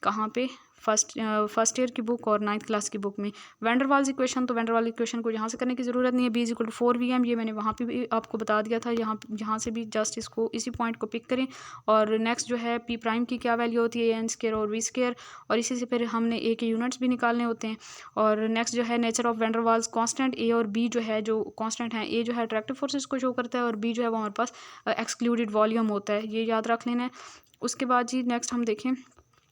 कहाँ पे? फर्स्ट ईयर की बुक और 9th क्लास की बुक में। वैंडरवाल्स इक्वेशन, तो वैंडरवाल इक्वेशन को यहाँ से करने की ज़रूरत नहीं है। B = 4Vm, ये मैंने वहाँ पे भी आपको बता दिया था। यहाँ से भी जस्ट इसको इसी पॉइंट को पिक करें। और नेक्स्ट जो है P प्राइम की क्या वैल्यू होती है, n² और v², और इसी से फिर हमने A के यूनिट्स भी निकालने होते हैं। और नेक्स्ट जो है nature of der Waals constant, A और B जो है जो कांस्टेंट हैं, A जो है अट्रैक्टिव फोर्सेस को शो करता है और B जो है वो हमारे पास एक्सक्लूडेड वॉल्यूम होता है, ये याद रख लेना है। उसके बाद जी नेक्स्ट हम देखें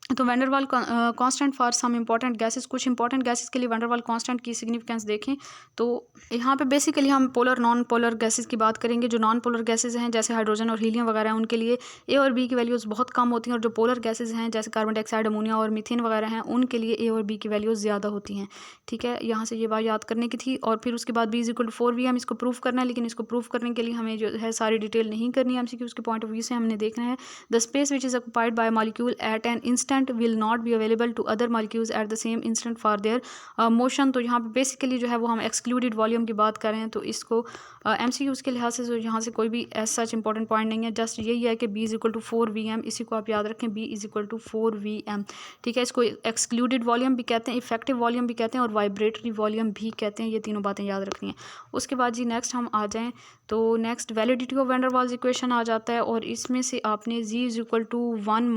तो van der Waal constant for some important gases, कुछ इंपॉर्टेंट गैसेस के लिए वैंडरवाल कांस्टेंट की सिग्निफिकेंस देखें। तो यहाँ पे बेसिकली हम पोलर नॉन पोलर गैसेस की बात करेंगे। जो नॉन पोलर गैसेस हैं जैसे हाइड्रोजन और हीलियम वगैरह हैं, उनके लिए A और B की वैल्यूज़ बहुत कम होती हैं, और जो पोलर गैसेस हैं जैसे कार्बन डाइऑक्साइड, अमोनिया और मीथेन वगैरह हैं, उनके लिए A और B की वैल्यूज़ ज़्यादा होती हैं, ठीक है। यहाँ से ये बात याद करने की थी। और फिर उसके बाद B = 4Vm, इसको प्रूफ करना है, लेकिन इसको प्रूफ करने के लिए हमें जो है सारी डिटेल नहीं करनी है, MCQ के पॉइंट ऑफ व्यू से हमने देखना है। The space which is occupied by molecule at an instant will not be available to other molecules at the same instant for their motion. तो यहाँ पे बेसिकली जो है वो हम एक्सक्लूडेड वॉल्यूम की बात कर रहे हैं। तो इसको MCQs के लिहाज से यहाँ से कोई भी ऐसा सच इंपॉर्टेंट पॉइंट नहीं है, जस्ट यही है कि B = 4Vm, इसी को आप याद रखें, B = 4Vm, ठीक है। इसको एक्सक्लूडेड वॉल्यूम भी कहते हैं, इफेक्टिव वॉल्यूम भी कहते हैं, और वाइब्रेटरी वॉल्यूम भी कहते हैं। ये तीनों बातें याद रखनी है। उसके बाद जी नेक्स्ट हम आ जाएँ तो next validity of van der Waals equation आ जाता है, और इसमें से आपने G = 1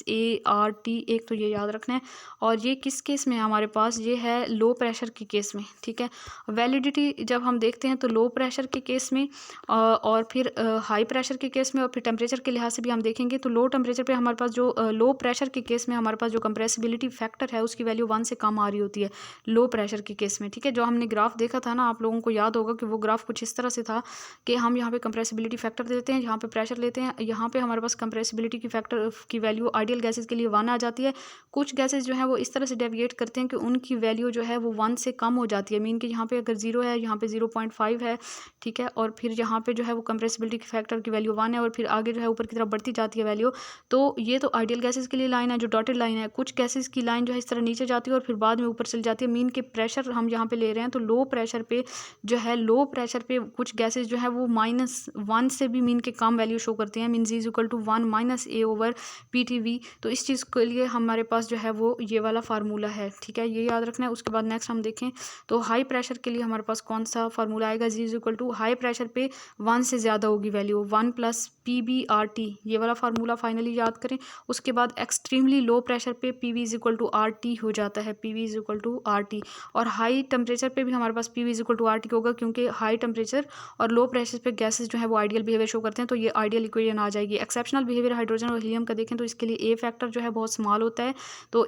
- ART, एक तो ये याद रखना है। और ये किस केस में है हमारे पास? ये है लो प्रेशर के केस में, ठीक है। वैलिडिटी जब हम देखते हैं तो लो प्रेशर के केस में और फिर हाई प्रेशर के केस में, और फिर टेम्परेचर के लिहाज से भी हम देखेंगे। तो लो टेम्परेचर पे हमारे पास जो लो प्रेशर के केस में हमारे पास जो कंप्रेसिबिलिटी फैक्टर है उसकी वैल्यू 1 से कम आ रही होती है लो प्रेशर के केस में, ठीक है। जो हमने ग्राफ देखा था ना, आप लोगों को याद होगा कि वो ग्राफ कुछ इस तरह से था कि हम यहाँ पे कंप्रेसिबिलिटी फैक्टर देते हैं, यहाँ पे प्रेशर लेते हैं, यहाँ पे हमारे पास कंप्रेसिबिलिटी की फैक्टर की वैल्यू आइडियल गैसेज के लिए 1 आ जाती है। कुछ गैसेज जो है वो इस तरह से डेविएट करते हैं कि उनकी वैल्यू जो है वो 1 से कम हो जाती है। मीन कि यहाँ पे अगर 0 है, यहाँ पे 0.5 है, ठीक है। और फिर यहाँ पे जो है वो कंप्रेसिबिलिटी फैक्टर की वैल्यू 1 है, और फिर आगे जो है ऊपर की तरफ बढ़ती जाती है वैल्यू। तो ये तो आइडियल गैसेज के लिए लाइन है जो डॉटेड लाइन है। कुछ गैसेज की लाइन जो है इस तरह नीचे जाती है और फिर बाद में ऊपर चली जाती है। मीन के प्रेशर हम यहाँ पे ले रहे हैं, तो लो प्रेशर पे जो है, लो प्रेशर पे कुछ गैसेज जो है वो -1 से भी मीन के कम वैल्यू शो करते हैं। Mean G = 1 - A/PTV। तो इस चीज़ के लिए हमारे पास जो है वो ये वाला फार्मूला है, ठीक है, ये याद रखना है। उसके बाद नेक्स्ट हम देखें तो हाई प्रेशर के लिए हमारे पास कौन सा फार्मूला आएगा? G = हाई प्रेशर पे 1 से ज़्यादा होगी वैल्यू, 1 + PBRT, ये वाला फार्मूला फाइनली याद करें। उसके बाद एक्सट्रीमली लो प्रेशर पे PV = RT हो जाता है, PV = RT। और हाई टेम्परेचर पे भी हमारे पास PV = RT होगा, क्योंकि हाई टेम्परेचर और लो प्रेशर पे गैसेस जो है वो आइडियल बिहेवियर शो करते हैं। तो ये आइडियल इक्वेशन आ जाएगी। एक्सेप्शनल बिहेवियर हाइड्रोजन और हीलियम का देखें तो इसके लिए A फैक्टर जो है बहुत स्मॉल होता है। तो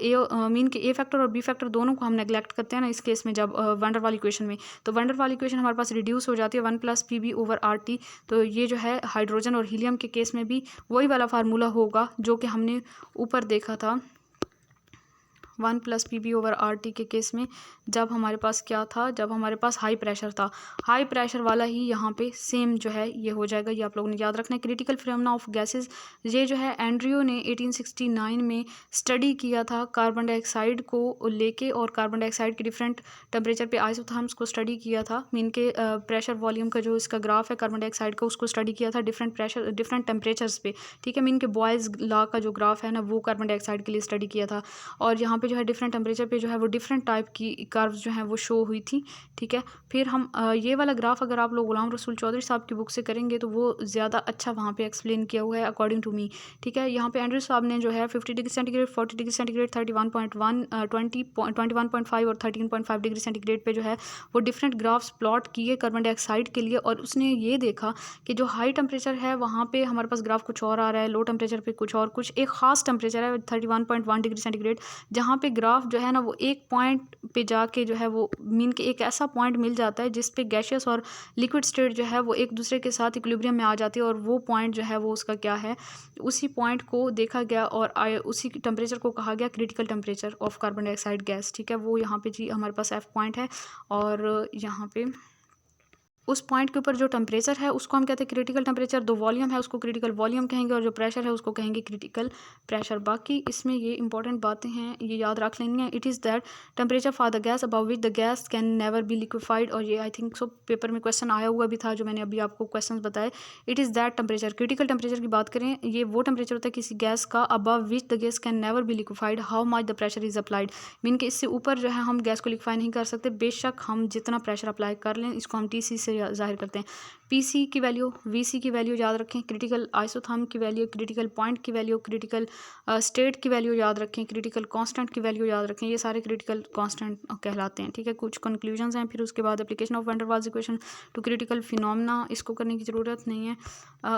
मीन के A फैक्टर और B फैक्टर दोनों को हम नेग्लेक्ट करते हैं ना इस केस में, जब वैंडरवाल इक्वेशन में। तो वैंडरवाल इक्वेशन हमारे पास रिड्यूस हो जाती है 1 + PV/RT। तो ये जो है हाइड्रोजन और हीलियम के केस में भी वही वाला फार्मूला होगा जो कि हमने ऊपर देखा था 1 + PB/RT के केस में जब हमारे पास क्या था, जब हमारे पास हाई प्रेशर था, हाई प्रेशर वाला ही यहाँ पे सेम जो है ये हो जाएगा। ये आप लोगों ने याद रखना है। क्रिटिकल फिनोमेना ऑफ गैसेस, ये जो है एंड्रयू ने 1869 में स्टडी किया था कार्बन डाइऑक्साइड को लेके, और कार्बन डाइऑक्साइड के डिफरेंट टेम्परेचर पे आइसोथर्म्स को स्टडी किया था। मीन के प्रेशर वॉल्यूम का जो इसका ग्राफ है कार्बन डाइऑक्साइड का, उसको स्टडी किया था डिफरेंट प्रेशर डिफरेंट टेम्परेचर्स पे, ठीक है। मीन के बॉयज़ लॉ का जो ग्राफ है ना, वो कार्बन डाइऑक्साइड के लिए स्टडी किया था। और यहाँ पे जो है डिफरेंट टेम्परेचर पे जो है वो डिफरेंट टाइप की कर्व्स जो है वो शो हुई थी, ठीक है। फिर हम ये वाला ग्राफ अगर आप लोग गुलाम रसूल चौधरी साहब की बुक से करेंगे तो वो ज़्यादा अच्छा वहाँ पे एक्सप्लेन किया हुआ है अकॉर्डिंग टू मी, ठीक है। यहाँ पे एंड्रयू साहब ने जो है 50 डिग्री सेंटीग्रेड, 40 डिग्री सेंटीग्रेड, 31.1, 21.5 और 13.5 डिग्री सेंटीग्रेड पे जो है वो डिफरेंट ग्राफ्स प्लॉट किए कार्बन डाइऑक्साइड के लिए। और उसने ये देखा कि जो हाई टेम्परेचर है वहाँ पे हमारे पास ग्राफ कुछ और आ रहा है, लो टेम्परेचर पे कुछ और, कुछ एक ख़ास टेम्परेचर है 31.1 डिग्री सेंटीग्रेड, जहाँ पे ग्राफ जो है ना वो एक पॉइंट पे जाके जो है वो मीन के एक ऐसा पॉइंट मिल जाता है जिस पे गैशियस और लिक्विड स्टेट जो है वो एक दूसरे के साथ इक्विलिब्रियम में आ जाती है। और वो पॉइंट जो है वो उसका क्या है, उसी पॉइंट को देखा गया और उसी टेम्परेचर को कहा गया critical temperature of carbon dioxide gas, ठीक है। वो यहाँ पे जी हमारे पास F पॉइंट है, और यहाँ पे उस पॉइंट के ऊपर जो टेम्परेचर है उसको हम कहते हैं क्रिटिकल टेम्परेचर, दो वॉल्यूम है उसको क्रिटिकल वॉल्यूम कहेंगे, और जो प्रेशर है उसको कहेंगे क्रिटिकल प्रेशर। बाकी इसमें ये इंपॉर्टेंट बातें हैं, ये याद रख लेनी है। It is that temperature for the gas above which the gas can never be liquefied, और ये आई थिंक सो पेपर में क्वेश्चन आया हुआ भी था जो मैंने अभी आपको क्वेश्चन बताए। It is that temperature, critical temperature की बात करें, ये वो टेम्परेचर होता है किसी गैस का above which the gas can never be liquefied how much the pressure is applied. Mean के इससे ऊपर जो है हम गैस को लिक्विफाई नहीं कर सकते, बेशक हम जितना प्रेशर अप्लाई कर लें। इसको हम TC से जाहिर करते हैं। PC की वैल्यू, VC की वैल्यू याद रखें, क्रिटिकल आइसोथर्म की वैल्यू, क्रिटिकल पॉइंट की वैल्यू, क्रिटिकल स्टेट की वैल्यू याद रखें, क्रिटिकल कांस्टेंट की वैल्यू याद रखें। ये सारे क्रिटिकल कांस्टेंट कहलाते हैं, ठीक है। कुछ कंक्लूजन्स हैं, फिर उसके बाद application of van der Waals equation to critical phenomena, इसको करने की ज़रूरत नहीं है।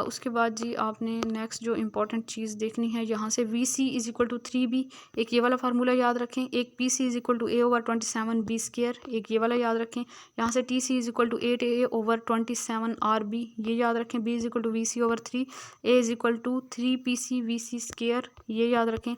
उसके बाद जी आपने नेक्स्ट जो इंपॉर्टेंट चीज़ देखनी है, यहाँ से VC = 3B, एक ये वाला फार्मूला याद रखें। एक PC = A/27B², एक ये वाला याद रखें। यहाँ से TC = 8A/27RB, ये याद रखें। B = VC/3, A = 3PCVC², ये याद रखें।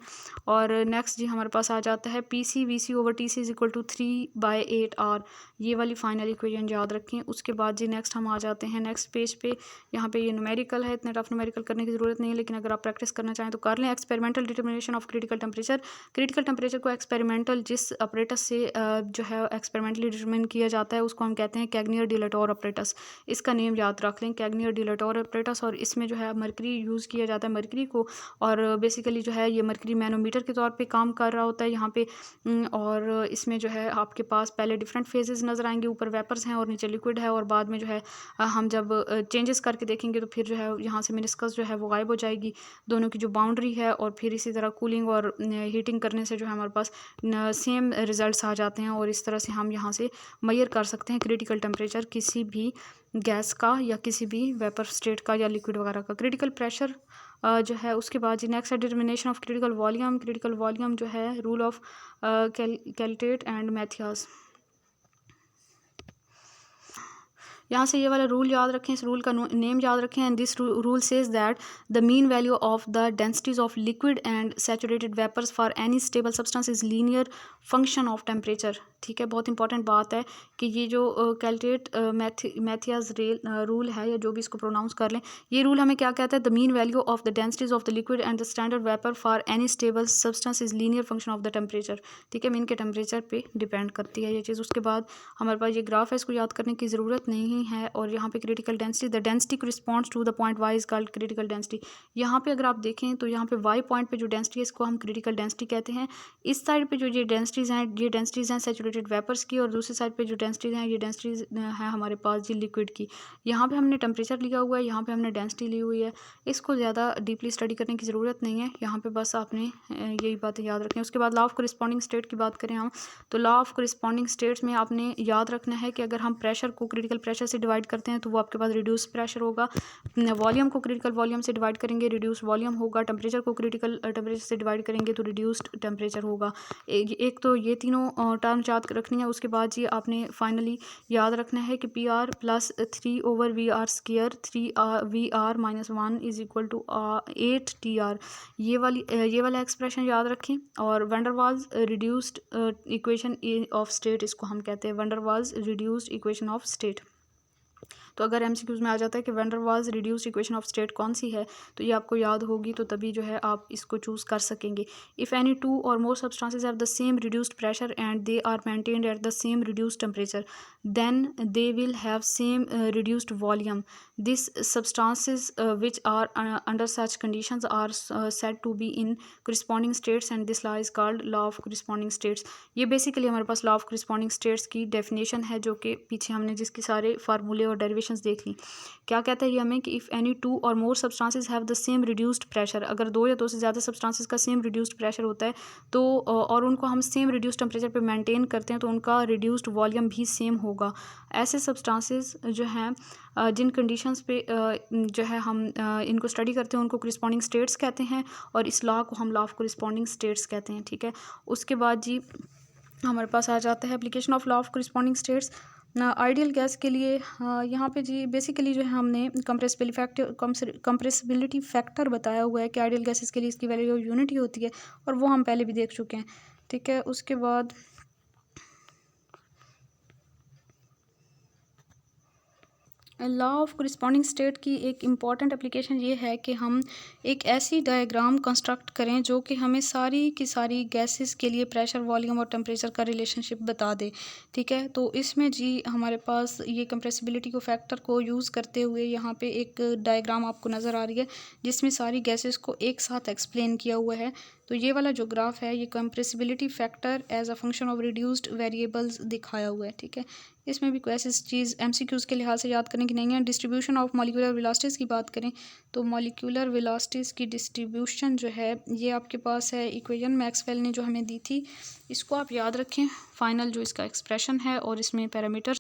और नेक्स्ट जी हमारे पास आ जाता है PCVC/TC = 3/8R, ये वाली फाइनल इक्वेशन याद रखें। उसके बाद जी नेक्स्ट हम आ जाते हैं नेक्स्ट पेज पे। यहाँ पे ये न्यूमेरिकल है, इतने रफ न्यूमेरिकल करने की ज़रूरत नहीं है, लेकिन अगर आप प्रैक्टिस करना चाहें तो कर लें। Experimental determination of critical temperature, critical temperature को एक्सपेरिमेंटल जिस ऑपरेटस से जो है एक्सपेरिमेंटली डिटरमिन किया जाता है उसको हम कहते हैं कैग्नियर डी लटोर ऑपरेटस। इसका नेम याद रख लें, कैग्नियर डी लटोर ऑपरेटस। और इसमें जो है मरकरी यूज़ किया जाता है, मरकरी को, और बेसिकली जो है ये मरकरी मैनोमीटर के तौर पे काम कर रहा होता है यहाँ पे। और इसमें जो है आपके पास पहले डिफरेंट फेजेस नज़र आएंगे, ऊपर वेपर्स हैं और नीचे लिक्विड है, और बाद में जो है हम जब चेंजेस करके देखेंगे तो फिर जो है यहाँ से मिनिस्कस जो है वो गायब हो जाएगी, दोनों की जो बाउंड्री है। और फिर इसी तरह कूलिंग और हीटिंग करने से जो है हमारे पास सेम रिजल्ट्स आ जाते हैं, और इस तरह से हम यहाँ से मेजर कर सकते हैं क्रिटिकल टेम्परेचर किसी भी गैस का या किसी भी वेपर स्टेट का या लिक्विड वगैरह का। क्रिटिकल प्रेशर जो है उसके बाद जी नेक्स्ट है determination of critical volume. Critical volume जो है रूल ऑफ कैल्टेट एंड मैथियास, यहाँ से ये वाला रूल याद रखें, इस रूल का नेम याद रखें। And this rule says that the mean value of the densities of liquid and saturated vapours for any stable substance is linear function of temperature, ठीक है। बहुत इंपॉर्टेंट बात है कि ये जो कैल्टेट मैथियास रूल है, या जो भी इसको प्रोनाउंस कर लें, ये रूल हमें क्या कहता है, the mean value of the densities of the liquid and the standard vapour for any stable substance is linear function of the temperature, ठीक है। मीन के टेम्परेचर पे डिपेंड करती है ये चीज़। उसके बाद हमारे पास ये ग्राफ है, इसको याद करने की ज़रूरत नहीं है। और यहाँ पे critical density, the density responds to the point Y is called critical density. यहाँ पे अगर आप देखें तो यहाँ पे वाई पॉइंट पे जो डेंसिटी है इसको हम क्रिटिकल डेंसिटी कहते हैं। इस साइड पे जो ये डेंसिटीज़ हैं सैचुरेटेड वेपर्स की, और दूसरी साइड पे जो डेंसिटीज़ हैं ये डेंसिटीज़ हैं हमारे पास जी लिक्विड की। यहाँ पे हमने टेम्परेचर लिया हुआ है, यहाँ पे हमने डेंसिटी ली हुई है। इसको ज़्यादा डीपली स्टडी करने की ज़रूरत नहीं है, यहाँ पे बस आपने यही बातें याद रखनी है। उसके बाद लॉ ऑफ कॉरस्पॉन्डिंग स्टेट की बात करें हम, तो लॉ ऑफ कॉरस्पॉन्डिंग स्टेट्स में आपने याद रखना है कि अगर हम प्रेशर को क्रिटिकल प्रेशर टेम्परेचर से डिवाइड करते हैं तो वो आपके पास रिड्यूस प्रेशर होगा। वॉल्यूम को क्रिटिकल वॉल्यूम से डिवाइड करेंगे, रिड्यूस वॉल्यूम होगा। टेम्परेचर को क्रिटिकल टेम्परेचर से डिवाइड करेंगे तो रिड्यूस्ड टेम्परेचर होगा। एक तो ये तीनों टर्म याद रखनी है। उसके बाद ये आपने फाइनली याद रखना है कि PR plus 3/VR square 3VR-1 is equal to 8TR। ये वाला एक्सप्रेशन याद रखें। और van der Waals reduced equation of state, इसको हम कहते हैं van der Waals reduced equation of state. तो अगर MCQs में आ जाता है कि van der Waals reduced equation of state कौन सी है, तो ये आपको याद होगी, तो तभी जो है आप इसको चूज़ कर सकेंगे। If any two or more substances have the same reduced pressure and they are maintained at the same reduced temperature, then they will have same reduced volume. This substances which are under such conditions are said to be in corresponding states and this law is called law of corresponding states। ये basically हमारे पास law of corresponding states की definition है, जो कि पीछे हमने जिसकी सारे फार्मूले और डेरिवेशंस देख ली। क्या कहता है ये हमें कि if any two or more substances have the same reduced pressure, अगर दो या दो से ज़्यादा सब्सटेंसेस का सेम रिड्यूस्ड प्रेशर होता है तो और उनको हम सेम रिड्यूस्ड टेम्परेचर पे मेंटेन करते हैं तो उनका रिड्यूस्ड वॉल्यूम भी सेम होगा। ऐसे सब्सटेंसेस जो हैं जिन कंडीशंस पे जो है हम इनको स्टडी करते हैं उनको कॉरेस्पॉन्डिंग स्टेट्स कहते हैं, और इस लॉ को हम लॉ ऑफ कॉरेस्पॉन्डिंग स्टेट्स कहते हैं। ठीक है, उसके बाद जी हमारे पास आ जाता है application of law of corresponding states. Ideal gas के लिए यहाँ पे जी बेसिकली जो है हमने कंप्रेसिबिलिटी फैक्टर बताया हुआ है कि आइडियल गैसेस के लिए इसकी वैल्यू यूनिटी होती है, और वो हम पहले भी देख चुके हैं। ठीक है, उसके बाद लॉ ऑफ कॉरेस्पॉन्डिंग स्टेट की एक इम्पॉर्टेंट एप्लीकेशन ये है कि हम एक ऐसी डायग्राम कंस्ट्रक्ट करें जो कि हमें सारी की सारी गैसेस के लिए प्रेशर, वॉल्यूम और टेम्परेचर का रिलेशनशिप बता दे। ठीक है, तो इसमें जी हमारे पास ये कंप्रेसिबिलिटी को फैक्टर को यूज़ करते हुए यहाँ पे एक डायग्राम आपको नज़र आ रही है जिसमें सारी गैसेस को एक साथ एक्सप्लेन किया हुआ है। तो ये वाला जो ग्राफ है ये compressibility factor as a function of reduced variables दिखाया हुआ है। ठीक है, इसमें भी कोई ऐसी चीज़ MCQs के लिहाज से याद करने की नहीं है। डिस्ट्रीब्यूशन ऑफ मॉलिक्यूलर वेलोसिटीज़ की बात करें तो मॉलिक्यूलर वेलोसिटीज़ की डिस्ट्रीब्यूशन जो है ये आपके पास है इक्वेशन मैक्सवेल ने जो हमें दी थी, इसको आप याद रखें। फाइनल जो इसका एक्सप्रेशन है और इसमें पैरामीटर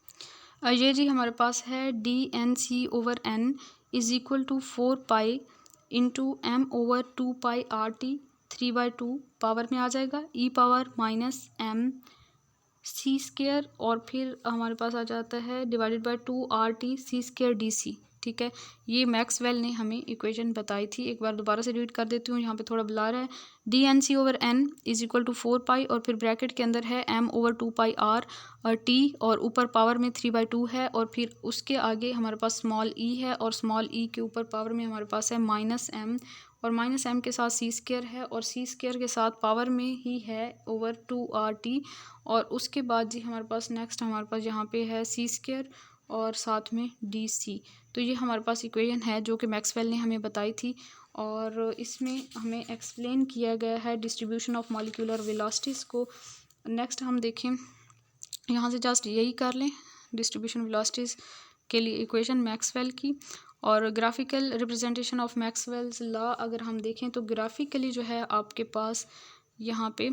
ये जी हमारे पास है dNc/n is equal to 4 into m/2πRT 3/2 power में आ जाएगा e⁻m और फिर हमारे पास आ जाता है डिवाइडेड बाय 2RT(c²dc)। ठीक है, ये मैक्सवेल ने हमें इक्वेशन बताई थी। एक बार दोबारा से रीड कर देती हूँ, यहाँ पे थोड़ा बुला रहा है। dNc/n इज इक्वल टू 4 और फिर ब्रैकेट के अंदर है m/2πR और t और ऊपर पावर में 3/2 है, और फिर उसके आगे हमारे पास स्मॉल e है और स्मॉल e के ऊपर पावर में हमारे पास है -m और -m के साथ c² है और c² के साथ पावर में ही है ओवर 2RT। और उसके बाद जी हमारे पास नेक्स्ट हमारे पास यहाँ पे है c² और साथ में dc। तो ये हमारे पास इक्वेशन है जो कि मैक्सवेल ने हमें बताई थी, और इसमें हमें एक्सप्लेन किया गया है डिस्ट्रीब्यूशन ऑफ मॉलिक्यूलर वेलोसिटीज़ को। नेक्स्ट हम देखें, यहाँ से जस्ट यही कर लें डिस्ट्रीब्यूशन वेलोसिटीज़ के लिए इक्वेशन मैक्सवेल की। और graphical representation of Maxwell's law अगर हम देखें तो ग्राफिकली जो है आपके पास यहाँ पे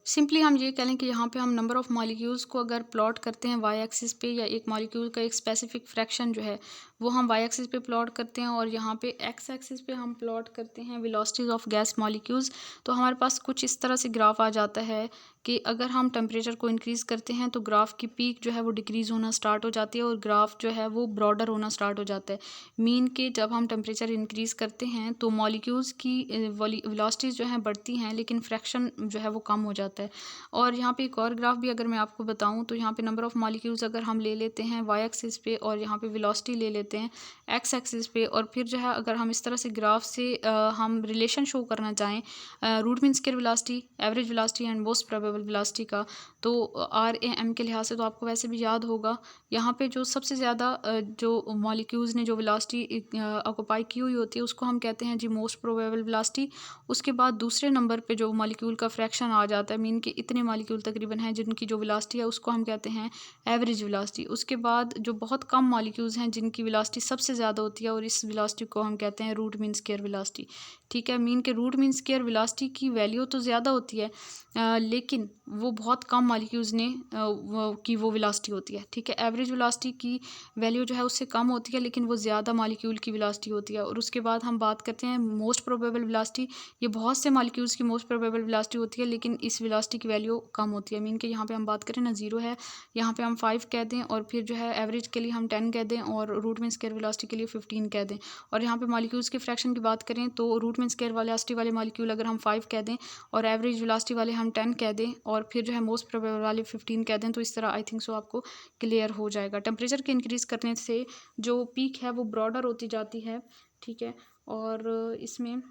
सिंपली हम ये कह लें कि यहाँ पे हम नंबर ऑफ़ मॉलिक्यूल्स को अगर प्लॉट करते हैं वाई एक्सिस पे, या एक मॉलिक्यूल का एक स्पेसिफिक फ्रैक्शन जो है वो हम वाई एक्सिस पे प्लॉट करते हैं और यहाँ पे एक्स एक्सिस पे हम प्लॉट करते हैं वेलोसिटीज़ ऑफ गैस मॉलिक्यूल्स, तो हमारे पास कुछ इस तरह से ग्राफ आ जाता है कि अगर हम टेम्परेचर को इंक्रीज़ करते हैं तो ग्राफ की पीक जो है वो डिक्रीज़ होना स्टार्ट हो जाती है और ग्राफ जो है वो ब्रॉडर होना स्टार्ट हो जाता है। मीन के जब हम टेम्परेचर इंक्रीज़ करते हैं तो मॉलिक्यूल्स की वेलोसिटीज़ जो हैं बढ़ती हैं, लेकिन फ्रैक्शन जो है वो कम हो जाता है। और यहाँ पे एक और ग्राफ भी अगर मैं आपको बताऊँ तो यहाँ पे नंबर ऑफ़ मॉलिक्यूल्स अगर हम ले लेते हैं वाई एक्सिस पे और यहाँ पे वेलोसिटी ले लेते हैं एक्स एक्सिस पे, और फिर जो है अगर हम इस तरह से ग्राफ से हम रिलेशन शो करना चाहें root mean square velocity, average velocity and most probable velocity का, तो RAM के लिहाज से तो आपको वैसे भी याद होगा यहाँ पे जो सबसे ज़्यादा जो मॉलिक्यूल्स ने जो वेलोसिटी ऑक्यूपाई की हुई होती है उसको हम कहते हैं जी मोस्ट प्रोबेबल वेलोसिटी। उसके बाद दूसरे नंबर पे जो मॉलिक्यूल का फ्रैक्शन आ जाता है, मीन कि इतने मॉलिक्यूल तकरीबन हैं जिनकी जो वेलोसिटी है उसको हम कहते हैं एवरेज वेलोसिटी। उसके बाद जो बहुत कम मॉलिक्यूल्स हैं जिनकी वेलोसिटी सबसे ज़्यादा होती है और इस वेलोसिटी को हम कहते हैं रूट मीन स्क्वायर वेलोसिटी। ठीक है, मीन के रूट मीन स्क्वायर वेलोसिटी की वैल्यू तो ज़्यादा होती है, लेकिन वो बहुत कम मॉलिक्यूल्स ने वो वेलोसिटी होती है। ठीक है, एवरेज वेलोसिटी की वैल्यू जो है उससे कम होती है, लेकिन वो ज़्यादा मॉलिक्यूल की वेलोसिटी होती है। और उसके बाद हम बात करते हैं मोस्ट प्रोबेबल वेलोसिटी। ये बहुत से मॉलिक्यूल्स की मोस्ट प्रोबेबल वेलोसिटी होती है, लेकिन इस वेलोसिटी की वैल्यू कम होती है। मीन के यहाँ पे हम बात करें ना 0 है, यहाँ पे हम 5 कह दें, और फिर जो है एवरेज के लिए हम 10 कह दें, और रूट मीन स्क्वायर वेलोसिटी के लिए 15 कह दें। और यहाँ पे मॉलिक्यूल्स के फ्रैक्शन की बात करें तो रूट मीन स्क्वायर वेलोसिटी वाले मॉलिक्यूल अगर हम 5 कह दें और एवरेज वेलोसिटी वाले हम 10 कह दें, और फिर जो है मोस्ट प्रोबेबल वाले 15 कह दें, तो इस तरह आई थिंक सो आपको क्लियर हो जाएगा। टेम्परेचर के इंक्रीज़ करने से जो पीक है वो ब्रॉडर होती जाती है। ठीक है, और इसमें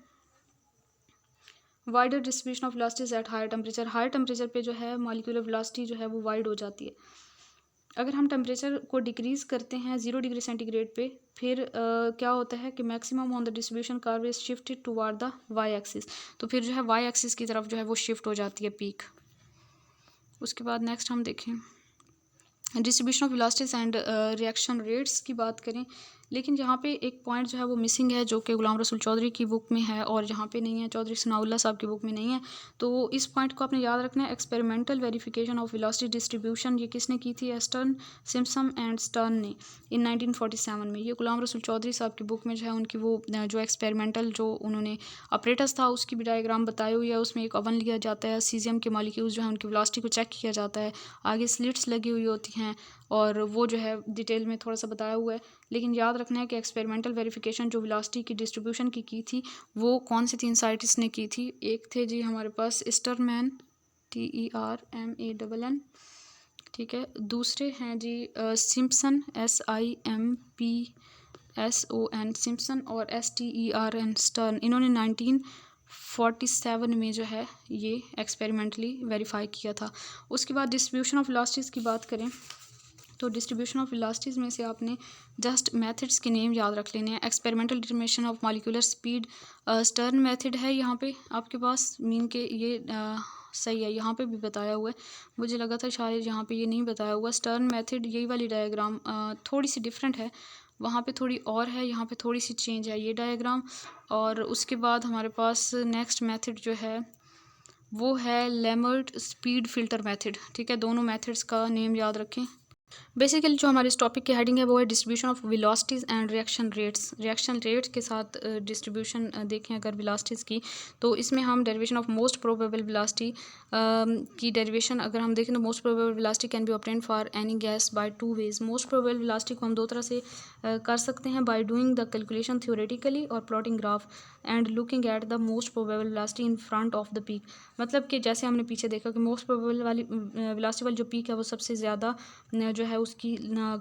wider distribution of velocities at higher temperature पे जो है मॉलिक्यूलर वेलोसिटी जो है वो वाइड हो जाती है। अगर हम टेम्परेचर को डिक्रीज़ करते हैं 0 डिग्री सेंटीग्रेड पे, फिर क्या होता है कि maximum on the distribution curve is shifted toward the Y axis, तो फिर जो है वाई एक्सिस की तरफ जो है वो शिफ्ट हो जाती है पीक। उसके बाद नेक्स्ट हम देखें distribution of velocities and reaction rates की बात करें, लेकिन यहाँ पे एक पॉइंट जो है वो मिसिंग है, जो कि गुलाम रसूल चौधरी की बुक में है और यहाँ पे नहीं है, चौधरी सनाउल्लाह साहब की बुक में नहीं है। तो इस पॉइंट को आपने याद रखना है। Experimental verification of velocity distribution ये किसने की थी? एस्टर्न, सिम्पसन एंड स्टर्न ने इन 1947 में। ये गुलाम रसूल चौधरी साहब की बुक में जो है उनकी वो जो एक्सपेरिमेंटल जो उन्होंने अपरेटस था उसकी भी डायग्राम बताई हुई है। उसमें एक ओवन लिया जाता है, सीजियम के मॉलिक्यूल्स जो है उनकी वेलोसिटी को चेक किया जाता है, आगे स्लिट्स लगी हुई होती हैं, और वो जो है डिटेल में थोड़ा सा बताया हुआ है। लेकिन याद रखना है कि एक्सपेरिमेंटल वेरिफिकेशन जो वेलोसिटी की डिस्ट्रीब्यूशन की थी वो कौन से 3 साइंटिस्ट ने की थी? एक थे जी हमारे पास स्टरमैन, TERMANN, ठीक है। दूसरे हैं जी सिम्पसन, SIMPSON सिम्पसन, और STERN स्टर्न। इन्होंने 1947 में जो है ये एक्सपेरिमेंटली वेरीफाई किया था। उसके बाद डिस्ट्रीब्यूशन ऑफ वेलोसिटीज़ की बात करें तो डिस्ट्रीब्यूशन ऑफ वेलोसिटीज़ में से आपने जस्ट मेथड्स के नेम याद रख लेने हैं। Experimental determination of molecular speed stern method है यहाँ पे आपके पास, मीन के ये सही है, यहाँ पे भी बताया हुआ है, मुझे लगा था शायद यहाँ पे ये नहीं बताया हुआ। स्टर्न मेथड यही वाली डायग्राम थोड़ी सी डिफरेंट है, वहाँ पे थोड़ी और है, यहाँ पे थोड़ी सी चेंज है ये डायग्राम। और उसके बाद हमारे पास नेक्स्ट मेथड जो है वो है लेमर्ट स्पीड फ़िल्टर मेथड। ठीक है, दोनों मेथड्स का नेम याद रखें। बेसिकली जो हमारे इस टॉपिक की हेडिंग है वो है distribution of velocities and reaction rates. Reaction rates के साथ डिस्ट्रीब्यूशन देखें अगर वेलोसिटीज़ की, तो इसमें हम derivation of most probable velocity की डेरिवेशन अगर हम देखें तो most probable velocity can be obtained for any gas by 2 ways. Most probable velocity को हम 2 तरह से कर सकते हैं, by doing the calculation theoretically और plotting graph and looking at the most probable velocity in front of the peak. मतलब कि जैसे हमने पीछे देखा कि मोस्ट प्रोबेबल वाली वेलोसिटी वाली जो पीक है वो सबसे ज़्यादा जो है उसकी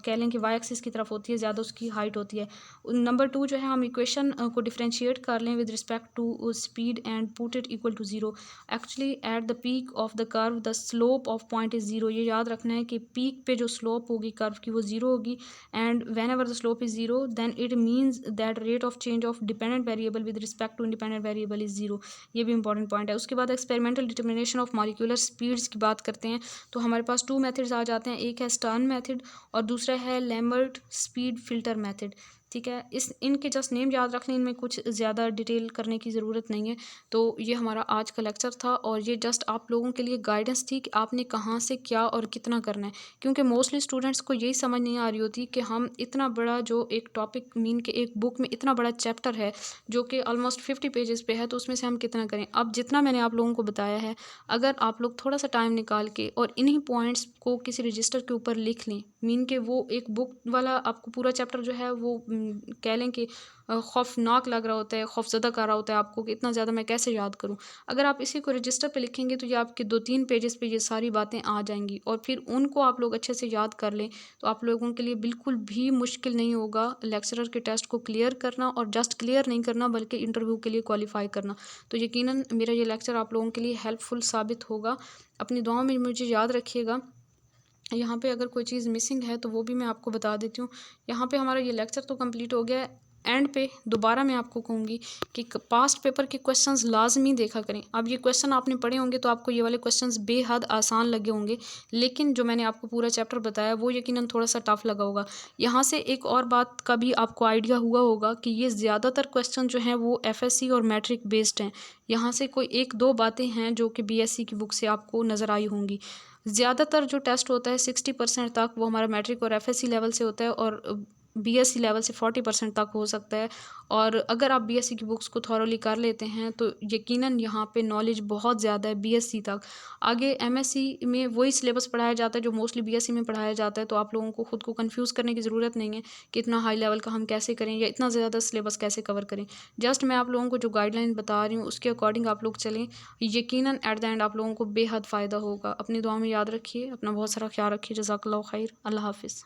कह लें कि वाई एक्सिस की तरफ होती है, ज़्यादा उसकी हाइट होती है। नंबर 2 जो है हम इक्वेशन को डिफरेंशिएट कर लें with respect to speed and put it equal to 0। Actually at the peak of the curve the slope of point is 0। ये याद रखना है कि पीक पे जो स्लोप होगी कर्व की वो 0 होगी, and whenever the slope is 0 then it means that rate of change of dependent variable with respect to independent variable is 0। ये भी इंपॉर्टेंट पॉइंट है। उसके बाद experimental determination of molecular speeds की बात करते हैं, तो हमारे पास 2 मेथड्स आ जाते हैं, एक है स्टर्न मेथड और दूसरा है लेमर्ट स्पीड फ़िल्टर मेथड। ठीक है, इनके जस्ट नेम याद रख लें, इनमें कुछ ज़्यादा डिटेल करने की ज़रूरत नहीं है। तो ये हमारा आज का लेक्चर था, और ये जस्ट आप लोगों के लिए गाइडेंस थी कि आपने कहाँ से क्या और कितना करना है, क्योंकि मोस्टली स्टूडेंट्स को यही समझ नहीं आ रही होती कि हम इतना बड़ा जो एक टॉपिक मीन के एक बुक में इतना बड़ा चैप्टर है जो कि ऑलमोस्ट 50 पेजेस पे है, तो उसमें से हम कितना करें। अब जितना मैंने आप लोगों को बताया है, अगर आप लोग थोड़ा सा टाइम निकाल के और इन्हीं पॉइंट्स को किसी रजिस्टर के ऊपर लिख लें, मीन के वो एक बुक वाला आपको पूरा चैप्टर जो है वो कह लें कि खौफनाक लग रहा होता है, खौफजदा कर रहा होता है आपको कि इतना ज़्यादा मैं कैसे याद करूं। अगर आप इसी को रजिस्टर पे लिखेंगे तो ये आपके 2-3 पेजेस पे ये सारी बातें आ जाएंगी, और फिर उनको आप लोग अच्छे से याद कर लें तो आप लोगों के लिए बिल्कुल भी मुश्किल नहीं होगा लेक्चरर के टेस्ट को क्लियर करना, और जस्ट क्लियर नहीं करना बल्कि इंटरव्यू के लिए क्वालिफाई करना। तो यकीनन मेरा ये लेक्चर आप लोगों के लिए हेल्पफुल साबित होगा। अपनी दुआओं में मुझे याद रखिएगा। यहाँ पे अगर कोई चीज़ मिसिंग है तो वो भी मैं आपको बता देती हूँ। यहाँ पे हमारा ये लेक्चर तो कंप्लीट हो गया है। एंड पे दोबारा मैं आपको कहूँगी कि पास्ट पेपर के क्वेश्चंस लाजमी देखा करें। अब ये क्वेश्चन आपने पढ़े होंगे तो आपको ये वाले क्वेश्चंस बेहद आसान लगे होंगे, लेकिन जो मैंने आपको पूरा चैप्टर बताया वो यकीनन थोड़ा सा टफ लगा होगा। यहाँ से एक और बात का भी आपको आइडिया हुआ होगा कि ये ज़्यादातर क्वेश्चन जो हैं वो एफएससी और मैट्रिक बेस्ड हैं। यहाँ से कोई एक दो बातें हैं जो कि बीएससी की बुक से आपको नज़र आई होंगी। ज़्यादातर जो टेस्ट होता है 60% तक वो हमारा मैट्रिक और एफएससी लेवल से होता है, और बीएससी लेवल से 40% तक हो सकता है। और अगर आप बीएससी की बुक्स को थॉरोली कर लेते हैं तो यकीनन यहाँ पे नॉलेज बहुत ज़्यादा है बीएससी तक। आगे एमएससी में वही सिलेबस पढ़ाया जाता है जो मोस्टली बीएससी में पढ़ाया जाता है, तो आप लोगों को खुद को कंफ्यूज करने की ज़रूरत नहीं है कि इतना हाई लेवल का हम कैसे करें या इतना ज़्यादा सिलेबस कैसे कवर करें। जस्ट मैं आप लोगों को जो गाइडलाइन बता रही हूँ उसके अकॉर्डिंग आप लोग चलें, यकीनन एट द एंड आप लोगों को बेहद फ़ायदा होगा। अपनी दुआ में याद रखिए, अपना बहुत सारा ख्याल रखिए। जज़ाकल्लाहु खैर। अल्लाह हाफ़िज़।